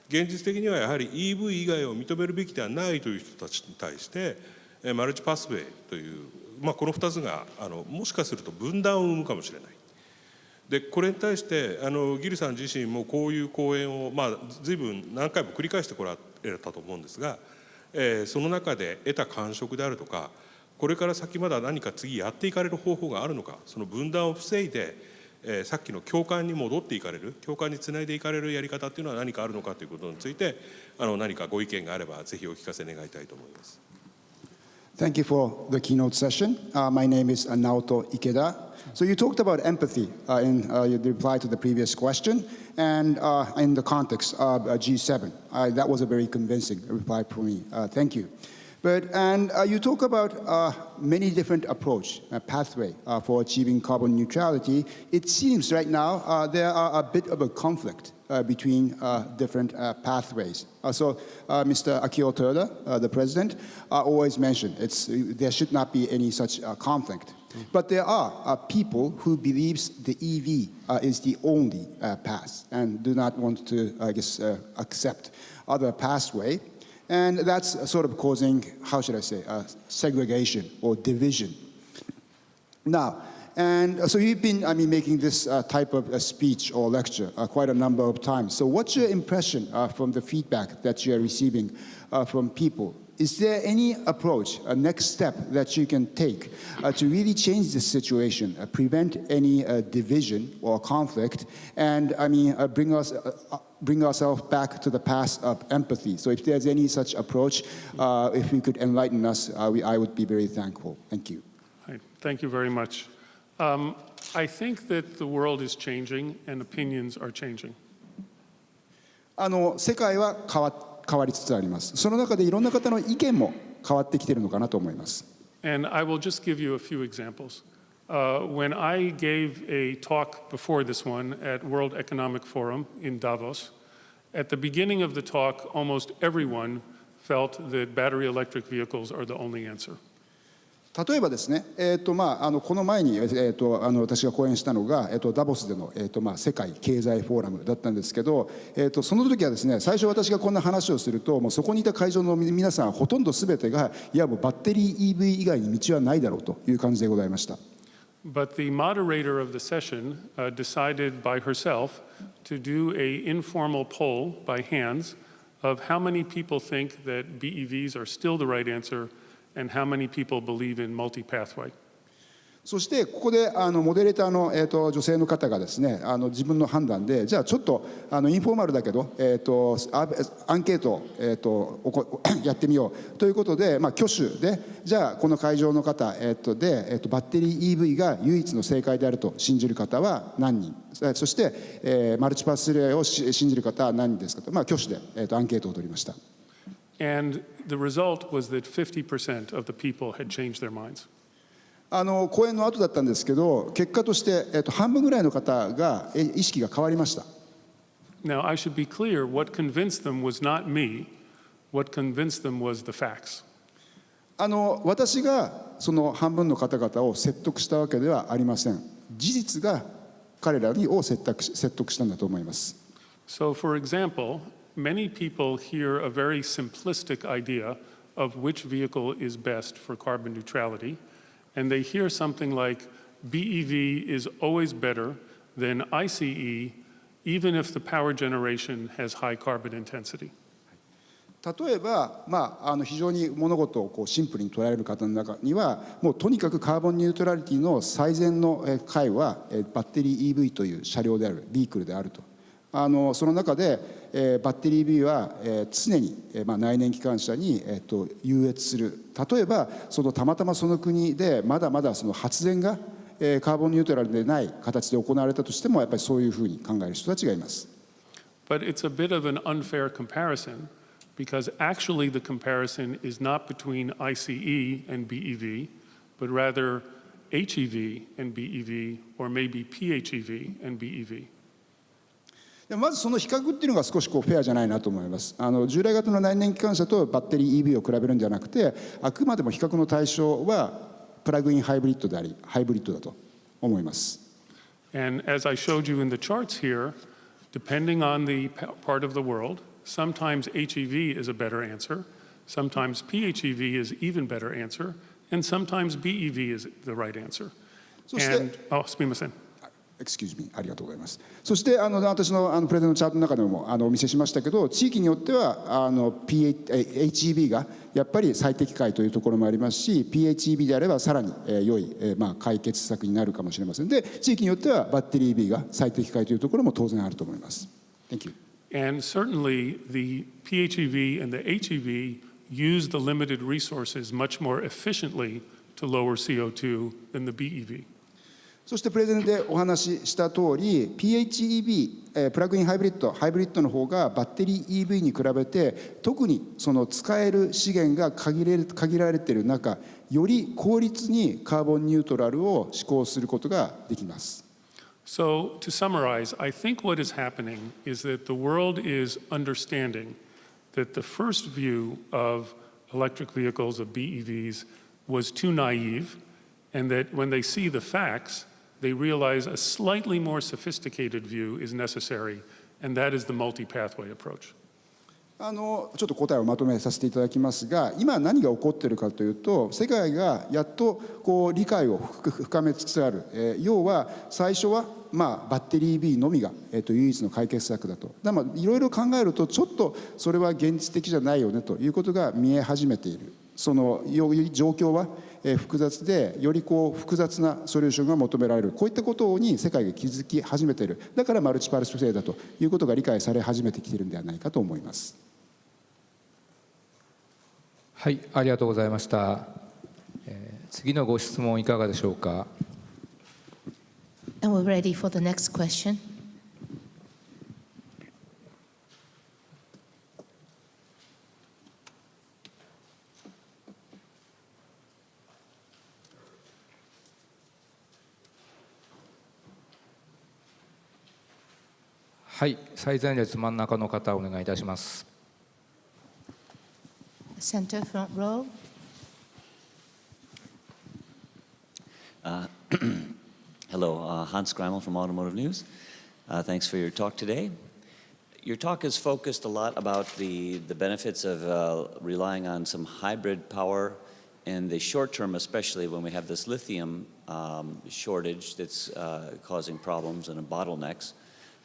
Speaker 7: 現実的にはやはり EV 以外を認めるべきではないという人たちに対してマルチパスウェイという、この2つがもしかすると分断を生むかもしれない。でこれに対してギルさん自身もこういう講演を随分何回も繰り返してこられたと思うんですが、その中で得た感触であるとか、これから先まだ何か次やっていかれる方法があるのか、その分断を防いで、さっきの共感に戻っていかれる、共感につないでいかれるやり方っていうのは何かあるのかということについて何かご意見があればぜひお聞かせ願いたいと思います。
Speaker 1: Thank you for the keynote session. My name is Naoto Ikeda. So you talked about empathy in your reply to the previous question and in the context of G7. That was a very convincing reply for me. Thank you. And you talk about many different approach, pathway for achieving carbon neutrality. It seems right now there are a bit of a conflict between different pathways. So Mr. Akio Toyoda, the president, always mentioned there should not be any such conflict. But there are people who believes the EV is the only path and do not want to, accept other pathway. And that's sort of causing, how should I say, segregation or division. Now, and so you've been, making this type of speech or lecture quite a number of times. So what's your impression from the feedback that you're receiving from people? Is there any approach, a next step that you can take to really change this situation, prevent any division or conflict, and bring ourselves back to the path of empathy? So if there's any such approach, if you could enlighten us, I would be very thankful. Thank you.
Speaker 4: Thank you very much. I think that the world is changing and opinions are changing.
Speaker 1: 世界は変わりつつあります。その中でいろんな方の意見も変わってきているのかなと思います。
Speaker 4: And I will just give you a few examples. When I gave a talk before this one at World Economic Forum in Davos, at the beginning of the talk, almost everyone felt that battery electric vehicles are the only answer.
Speaker 1: 例えばですね、この前に、私が講演したのが、ダボスでの、世界経済フォーラムだったんですけど、その時はですね、最初私がこんな話をすると、もうそこにいた会場の皆さんほとんど全てが、いやもうバッテリー EV 以外に道はないだろうという感じでございました。
Speaker 4: But the moderator of the session decided by herself to do an informal poll by hands of how many people think that BEVs are still the right answer and how many people believe in multi-pathway.
Speaker 1: そしてここでモデレーターの、女性の方がですね自分の判断でじゃあちょっとインフォーマルだけど、アンケートを、やってみようということで、挙手でじゃあこの会場の方、で、バッテリー EV が唯一の正解であると信じる方は何人そして、マルチパスレーを信じる方は何人ですかと、挙手で、アンケートを取りました。
Speaker 4: And the result was that 50% of the people had changed their minds.
Speaker 1: 講演の後だったんですけど結果として、半分ぐらいの方が意識が変わりました。
Speaker 4: Now, I should be clear, what convinced them was not me. What convinced them was the facts.
Speaker 1: 私がその半分の方々を説得したわけではありません。事実が彼らを説得したんだと思います。
Speaker 4: So, for example, many people hear a very simplistic idea of which vehicle is best for carbon neutrality. And they hear something like BEV is always better than ICE, even if the power generation has high carbon intensity.
Speaker 1: 例えば、非常に物事をシンプルに捉える方の中にはもうとにかくカーボンニュートラリティの最善の解はバッテリー EV という車両であるビークルであると。その中で、バッテリー EV は、常に、内燃機関車に、優越する。例えばたまたまその国でまだまだその発電が、カーボンニュートラルでない形で行われたとしてもやっぱりそういうふうに考える人たちがいます。
Speaker 4: But it's a bit of an unfair comparison because actually the comparison is not between ICE and BEV, but rather HEV and BEV, or maybe PHEV and BEV.
Speaker 1: まずその比較っていうのが少しフェアじゃないなと思います。従来型の内燃機関車とバッテリー EV を比べるんじゃなくてあくまでも比較の対象はプラグインハイブリッドでありハイブリッドだと思います。
Speaker 4: And as I showed you in the charts here, depending on the part of the world, sometimes HEV is a better answer, sometimes PHEV is even better answer, and sometimes BEV is the right answer.
Speaker 1: そして、
Speaker 4: すみません。
Speaker 1: Excuse me、ありがとうございます。そして私のプレゼンのチャートの中でもお見せしましたけど地域によってはHEV がやっぱり最適解というところもありますし PHEV であればさらに良い解決策になるかもしれません。で地域によってはバッテリー EV が最適解というところも当然あると思います。Thank you.
Speaker 4: And certainly the PHEV and the HEV use the limited resources much more efficiently to lower CO2 than the BEV.
Speaker 1: そしてプレゼンでお話しした通り PHEV、プラグインハイブリッドの方がバッテリー EV に比べて特にその使える資源が限られている中より効率にカーボンニュートラルを施行することができます。
Speaker 4: So to summarize, I think what is happening is that the world is understanding that the first view of electric vehicles, of BEVs, was too naive, and that when they see the facts, they realize a slightly more sophisticated view is necessary, and that is the multi-pathway approach.
Speaker 1: ちょっと答えをまとめさせていただきますが今何が起こっているかというと世界がやっと理解を深めつつある、要は最初はバッテリー EV のみが、唯一の解決策だといろいろ考えるとちょっとそれは現実的じゃないよねということが見え始めている。その状況は複雑でより複雑なソリューションが求められるこういったことに世界が気づき始めている。だからマルチパルス制だということが理解され始めてきているのではないかと思います。
Speaker 3: はい、ありがとうございました。次のご質問いかがでしょうか。
Speaker 2: And we're ready for the next question.
Speaker 3: Hi, はい、最前列真ん中の方お願いいたします。
Speaker 2: Center front row.
Speaker 8: Hello, Hans Grimmel from Automotive News. Thanks for your talk today. Your talk has focused a lot about the benefits of relying on some hybrid power in the short term, especially when we have this lithium shortage that's causing problems and bottlenecks.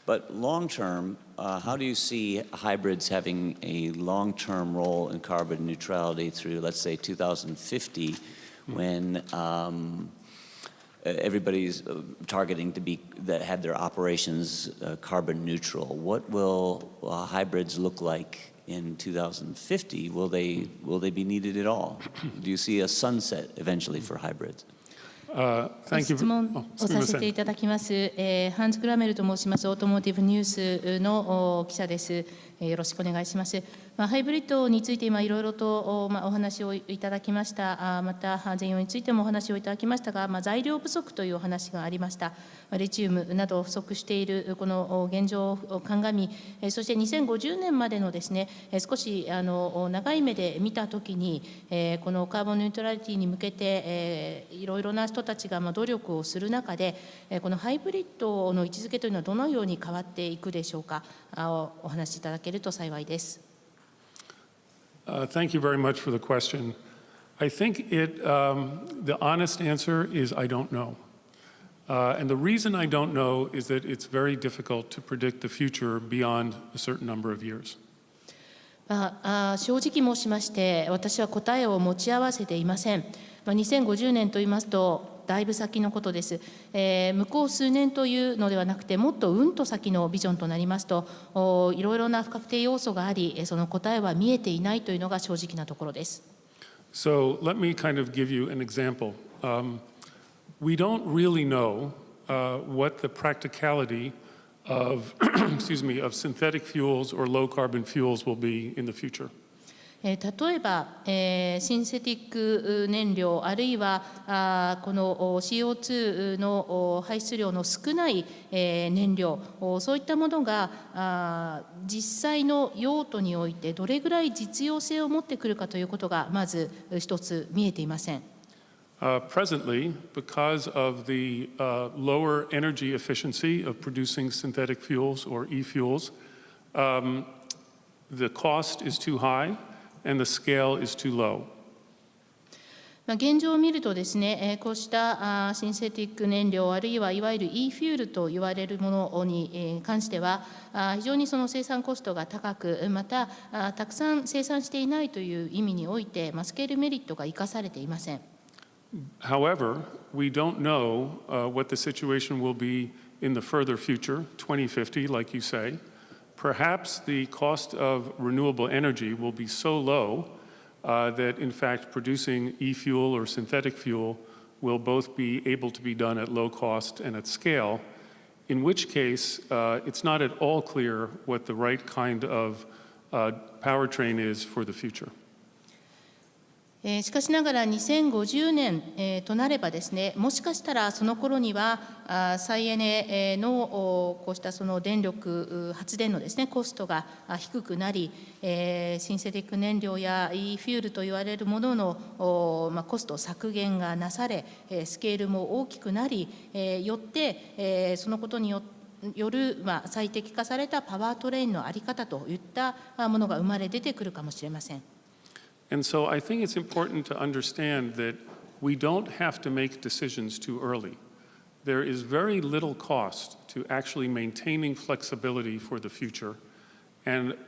Speaker 8: But long term, how do you see hybrids having a long-term role in carbon neutrality through, let's say, 2050, when everybody's targeting to be that have their operations carbon neutral? What will hybrids look like in 2050? Will they be needed at all? Do you see a sunset eventually for hybrids?
Speaker 2: 質問をさせていただきます。ハンズ・グラメルと申します。オートモーティブニュースの記者です。よろしくお願いします。ハイブリッドについて今いろいろとお話をいただきました。また全容についてもお話をいただきましたが、材料不足というお話がありました。リチウムなど不足しているこの現状を鑑み、そして2050年までのですね、少し長い目で見たときに、このカーボンニュートラリティに向けていろいろな人たちが努力をする中で、このハイブリッドの位置づけというのはどのように変わっていくでしょうか。お話しいただけると幸いです。
Speaker 4: Thank you very much for the question. I think the honest answer is I don't know. And the reason I don't know is that it's very difficult to predict the future beyond a certain number of years.
Speaker 2: 正直申しまして、私は答えを持ち合わせていません。2050年と言いますと、だいぶ先のことです。向こう数年というのではなくて、もっと先のビジョンとなりますと、いろいろな不確定要素があり、その答えは見えていないというのが正直なところです。
Speaker 4: So let me kind of give you an example. We don't really know what the practicality of, of synthetic fuels or low carbon fuels will be in the future.
Speaker 2: 例えば、シンセティック燃料あるいはこの CO2 の排出量の少ない燃料、そういったものが実際の用途においてどれぐらい実用性を持ってくるかということがまず一つ見えていません。
Speaker 4: Presently, because of the lower energy efficiency of producing synthetic fuels or e-fuels, the cost is too high and the scale is too low.
Speaker 2: 現状を見るとですね、こうしたシンセティック燃料あるいはいわゆる e フュールと言われるものに関しては非常にその生産コストが高く、またたくさん生産していないという意味においてスケールメリットが生かされていません。
Speaker 4: However, we don't know what the situation will be in the further future, 2050, like you say. Perhaps the cost of renewable energy will be so low that, in fact, producing e-fuel or synthetic fuel will both be able to be done at low cost and at scale, in which case it's not at all clear what the right kind of powertrain is for the future.
Speaker 2: しかしながら2050年となればですね、もしかしたらその頃には再エネのこうしたその電力発電のですねコストが低くなり、シンセティック燃料や e フュールと言われるもののコスト削減がなされ、スケールも大きくなり、よってそのことによる最適化されたパワートレインの在り方といったものが生まれ出てくるかもしれません。
Speaker 4: And so I think it's important to understand that we don't have to make decisions too early. There is very little cost to actually maintaining flexibility for the future. And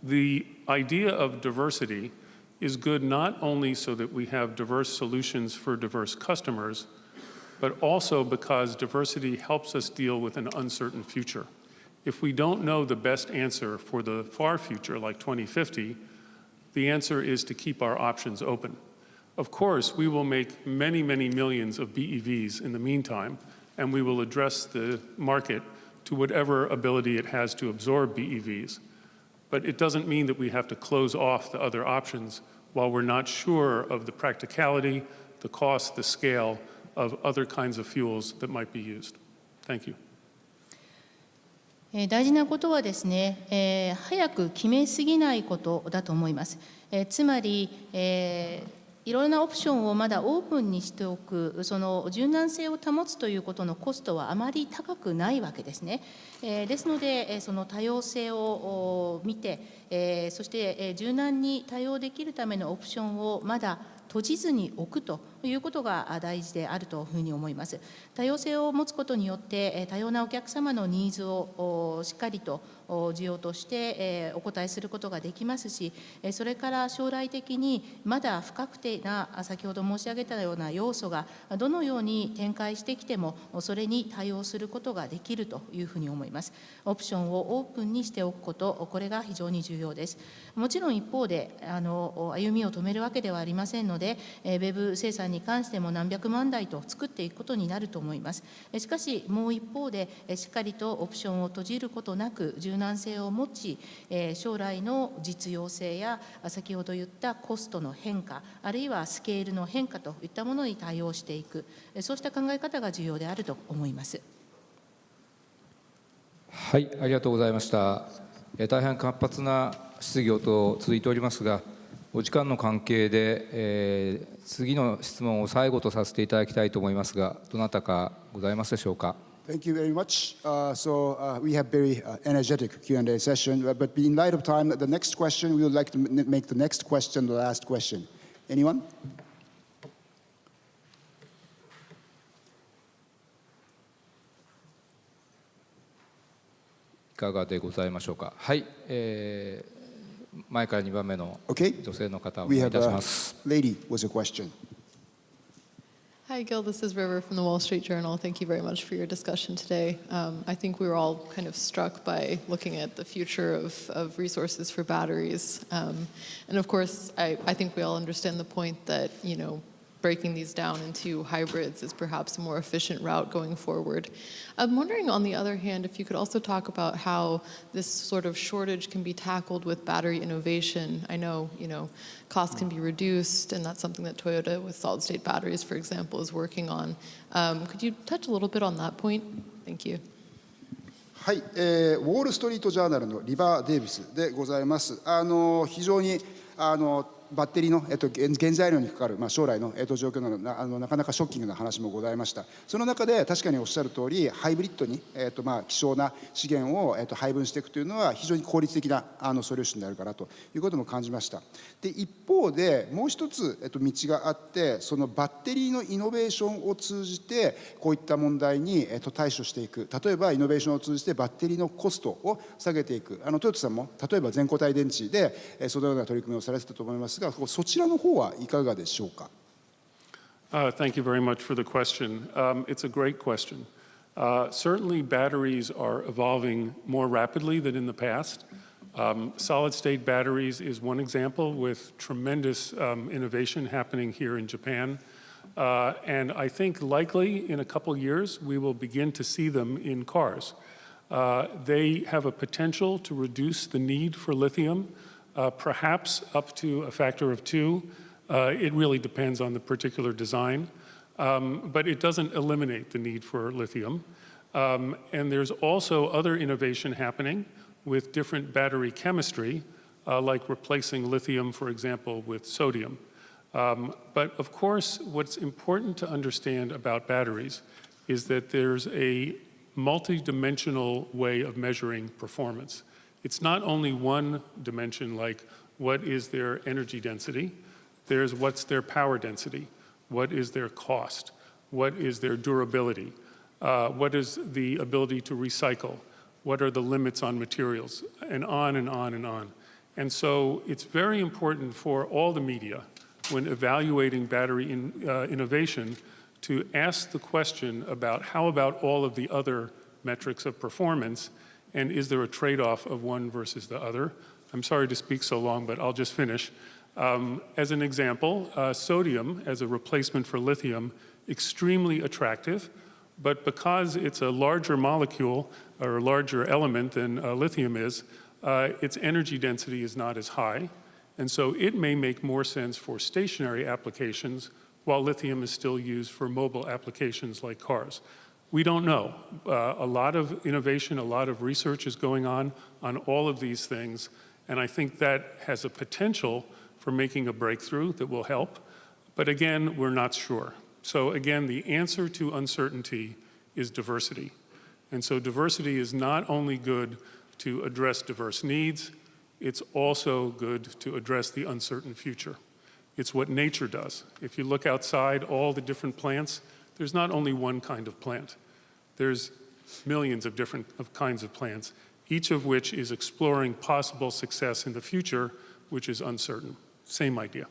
Speaker 4: the idea of diversity is good not only so that we have diverse solutions for diverse customers, but also because diversity helps us deal with an uncertain future. If we don't know the best answer for the far future, like 2050, the answer is to keep our options open. Of course, we will make many, many millions of BEVs in the meantime, and we will address the market to whatever ability it has to absorb BEVs. But it doesn't mean that we have to close off the other options while we're not sure of the practicality, the cost, the scale of other kinds of fuels that might be used. Thank you.
Speaker 2: 大事なことはですね、早く決めすぎないことだと思います。つまり、いろいろなオプションをまだオープンにしておく、その柔軟性を保つということのコストはあまり高くないわけですね。ですので、その多様性を見て、そして柔軟に対応できるためのオプションをまだ閉じずに置くということが大事であるというふうに思います。多様性を持つことによって多様なお客様のニーズをしっかりと需要としてお答えすることができますし、それから将来的にまだ不確定な先ほど申し上げたような要素がどのように展開してきてもそれに対応することができるというふうに思います。オプションをオープンにしておくこと、これが非常に重要です。もちろん一方で歩みを止めるわけではありませんので、ウェブ生産に関しても何百万台と作っていくことになると思います。しかしもう一方でしっかりとオプションを閉じることなく柔軟性を持ち、将来の実用性や先ほど言ったコストの変化、あるいはスケールの変化といったものに対応していく、そうした考え方が重要であると思います。
Speaker 3: はい、ありがとうございました。大変活発な質疑応答続いておりますが、お時間の関係で、次の質問を最後とさせていただきたいと思いますが、どなたかございますでしょうか。
Speaker 1: Thank you very much. We have very energetic Q&A session, but in light of time, the next question, we would like to make the next question the last question. Anyone?
Speaker 3: いかがでございましょうか。はい、前から2番目の女性の方をお願いいたします。
Speaker 1: Lady was a question.
Speaker 9: Hi, Gill. This is River from the Wall Street Journal. Thank you very much for your discussion today. I think we were all kind of struck by looking at the future of resources for batteries. And of course, I think we all understand the point that, breaking these down into hybrids is perhaps a more efficient route going forward. I'm wondering, on the other hand, if you could also talk about how this sort of shortage can be tackled with battery innovation. I know, costs can be reduced, and that's something that Toyota with solid-state batteries, for example, is working on. Could you touch a little bit on that point? Thank you.
Speaker 1: はい、ウォール・ストリート・ジャーナルのリバー・デイビスでございます。非常にバッテリーの、原材料にかかる、将来の、状況のなかなかショッキングな話もございました。その中で確かにおっしゃる通り、ハイブリッドに、希少な資源を、配分していくというのは非常に効率的なソリューションであるかなということも感じました。で一方でもう一つ、道があって、そのバッテリーのイノベーションを通じてこういった問題に、対処していく。例えばイノベーションを通じてバッテリーのコストを下げていく。トヨタさんも例えば全固体電池で、そのような取り組みをされていたと思いますが、そちらの方はいかがでしょうか。
Speaker 4: Thank you very much for the question. It's a great question. Certainly, batteries are evolving more rapidly than in the past. Solid-state batteries is one example with tremendous innovation happening here in Japan. And I think likely in a couple years, we will begin to see them in cars. They have a potential to reduce the need for lithium, perhaps up to a factor of 2. It really depends on the particular design, but it doesn't eliminate the need for lithium. And there's also other innovation happening with different battery chemistry, like replacing lithium, for example, with sodium. But of course, what's important to understand about batteries is that there's a multi-dimensional way of measuring performance. It's not only one dimension, like what is their energy density, there's what's their power density, what is their cost, what is their durability, what is the ability to recycle, what are the limits on materials, and on and on and on. And so it's very important for all the media, when evaluating battery innovation, to ask the question about how about all of the other metrics of performance, and is there a trade-off of one versus the other? I'm sorry to speak so long, but I'll just finish. As an example, sodium as a replacement for lithium, extremely attractive, but because it's a larger molecule or a larger element than lithium is, its energy density is not as high. And so it may make more sense for stationary applications, while lithium is still used for mobile applications like cars. We don't know. A lot of innovation, a lot of research is going on all of these things, and I think that has a potential for making a breakthrough that will help. But again, we're not sure. So again, the answer to uncertainty is diversity. And so diversity is not only good to address diverse needs, it's also good to address the uncertain future. It's what nature does. If you look outside all the different plants, there's not only one kind of plant. There's millions of different kinds of plants, each of which is exploring possible success in the future, which is uncertain. Same idea.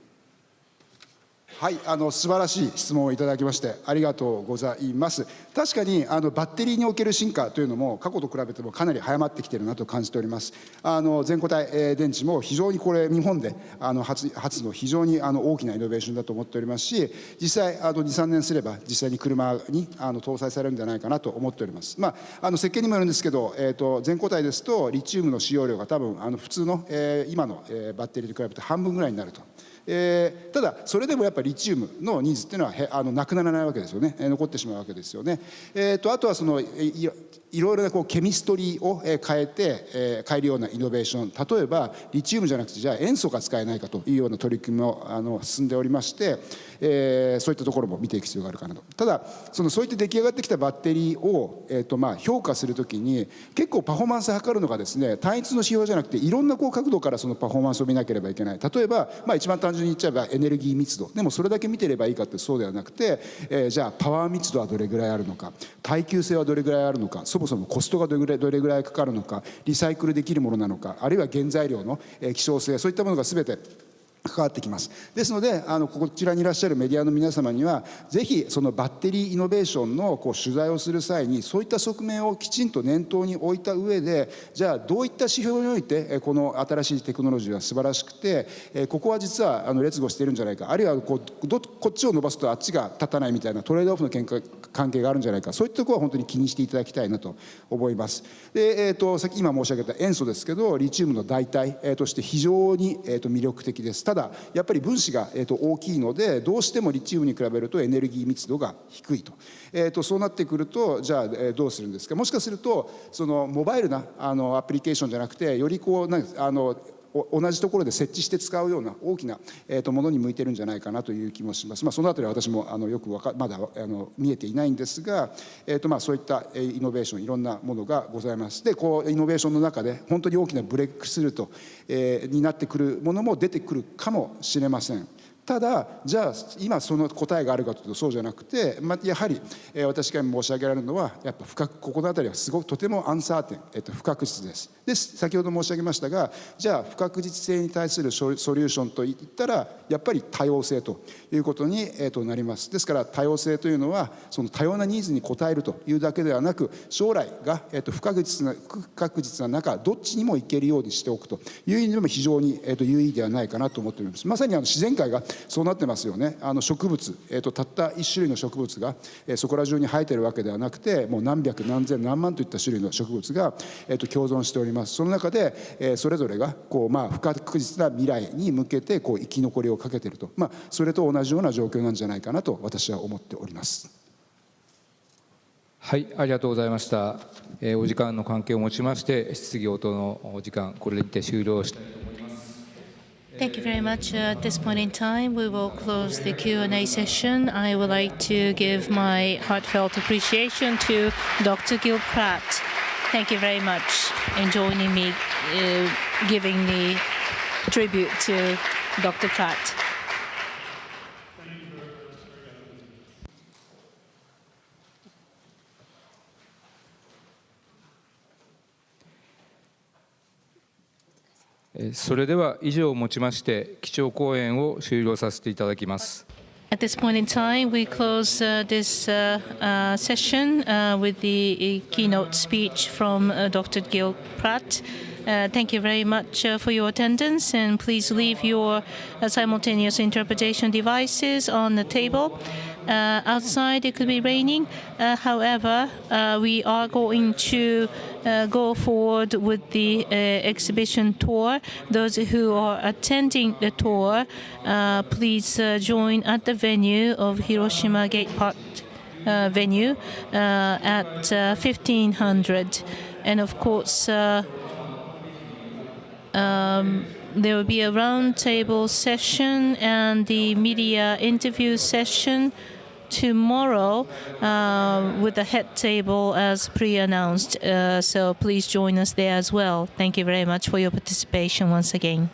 Speaker 1: はい、素晴らしい質問をいただきましてありがとうございます。確かにバッテリーにおける進化というのも過去と比べてもかなり早まってきているなと感じております。全固体電池も非常にこれ日本で初の非常に大きなイノベーションだと思っておりますし、実際2、3年すれば実際に車に搭載されるんじゃないかなと思っております。設計にもよるんですけど、全固体ですとリチウムの使用量が多分普通の今のバッテリーと比べて半分ぐらいになると。ただそれでもやっぱりリチウムのニーズっていうのはなくならないわけですよね。残ってしまうわけですよね。あとはそのいろいろなケミストリーを変えて変えるようなイノベーション、例えばリチウムじゃなくてじゃあ塩素が使えないかというような取り組みも進んでおりまして、そういったところも見ていく必要があるかなと。ただそういって出来上がってきたバッテリーを評価するときに結構パフォーマンスを測るのがですね、単一の指標じゃなくていろんな角度からそのパフォーマンスを見なければいけない。例えば一番単純に言っちゃえばエネルギー密度でもそれだけ見てればいいかってそうではなくて、じゃあパワー密度はどれぐらいあるのか、耐久性はどれぐらいあるのか、そもそもコストがどれぐらいかかるのか、リサイクルできるものなのか、あるいは原材料の希少性、そういったものが全て関わってきます。ですのでこちらにいらっしゃるメディアの皆様にはぜひそのバッテリーイノベーションの取材をする際にそういった側面をきちんと念頭に置いた上で、じゃあどういった指標においてこの新しいテクノロジーは素晴らしくてここは実は劣後しているんじゃないか、あるいはこっちを伸ばすとあっちが立たないみたいなトレードオフの関係があるんじゃないか、そういったところは本当に気にしていただきたいなと思います。で、さっき今申し上げた塩素ですけどリチウムの代替として非常に魅力的です。ただやっぱり分子が大きいのでどうしてもリチウムに比べるとエネルギー密度が低いと。そうなってくるとじゃあどうするんですか。もしかするとそのモバイルなアプリケーションじゃなくてより同じところで設置して使うような大きなものに向いてるんじゃないかなという気もします。そのあたりは私もよくまだ見えていないんですが、そういったイノベーションいろんなものがございます。でイノベーションの中で本当に大きなブレイクスルーになってくるものも出てくるかもしれません。ただじゃあ今その答えがあるかというとそうじゃなくて、やはり私が申し上げられるのはやっぱここの辺りはすごくとてもアンサーテン、不確実です。先ほど申し上げましたが、じゃあ不確実性に対するソリューションといったらやっぱり多様性ということになります。ですから多様性というのはその多様なニーズに応えるというだけではなく、将来が不確実な中どっちにも行けるようにしておくという意味でも非常に有意義ではないかなと思っております。まさに自然界がそうなってますよね。植物、たった一種類の植物がそこら中に生えているわけではなくて、もう何百何千何万といった種類の植物が共存しております。その中でそれぞれが不確実な未来に向けて生き残りをかけていると、それと同じような状況なんじゃないかなと私は思っております。
Speaker 3: はい、ありがとうございました。お時間の関係をもちまして質疑応答のお時間これにて終了したいと思います。
Speaker 2: Thank you very much. At this point in time, we will close the Q&A session. I would like to give my heartfelt appreciation to Dr. Gill Pratt. Thank you very much in joining me, giving the tribute to Dr. Pratt.
Speaker 3: At
Speaker 2: this point in time, we close this session with the keynote speech from Dr. Gill Pratt. Thank you very much for your attendance, and please leave your simultaneous interpretation devices on the table. Outside, it could be raining. However, we are going to go forward with the exhibition tour. Those who are attending the tour, please join at the venue of Hiroshima Gate Park venue at 1500. And of course, there will be a roundtable session and the media interview session tomorrow with the head table as pre-announced. So please join us there as well. Thank you very much for your participation once again.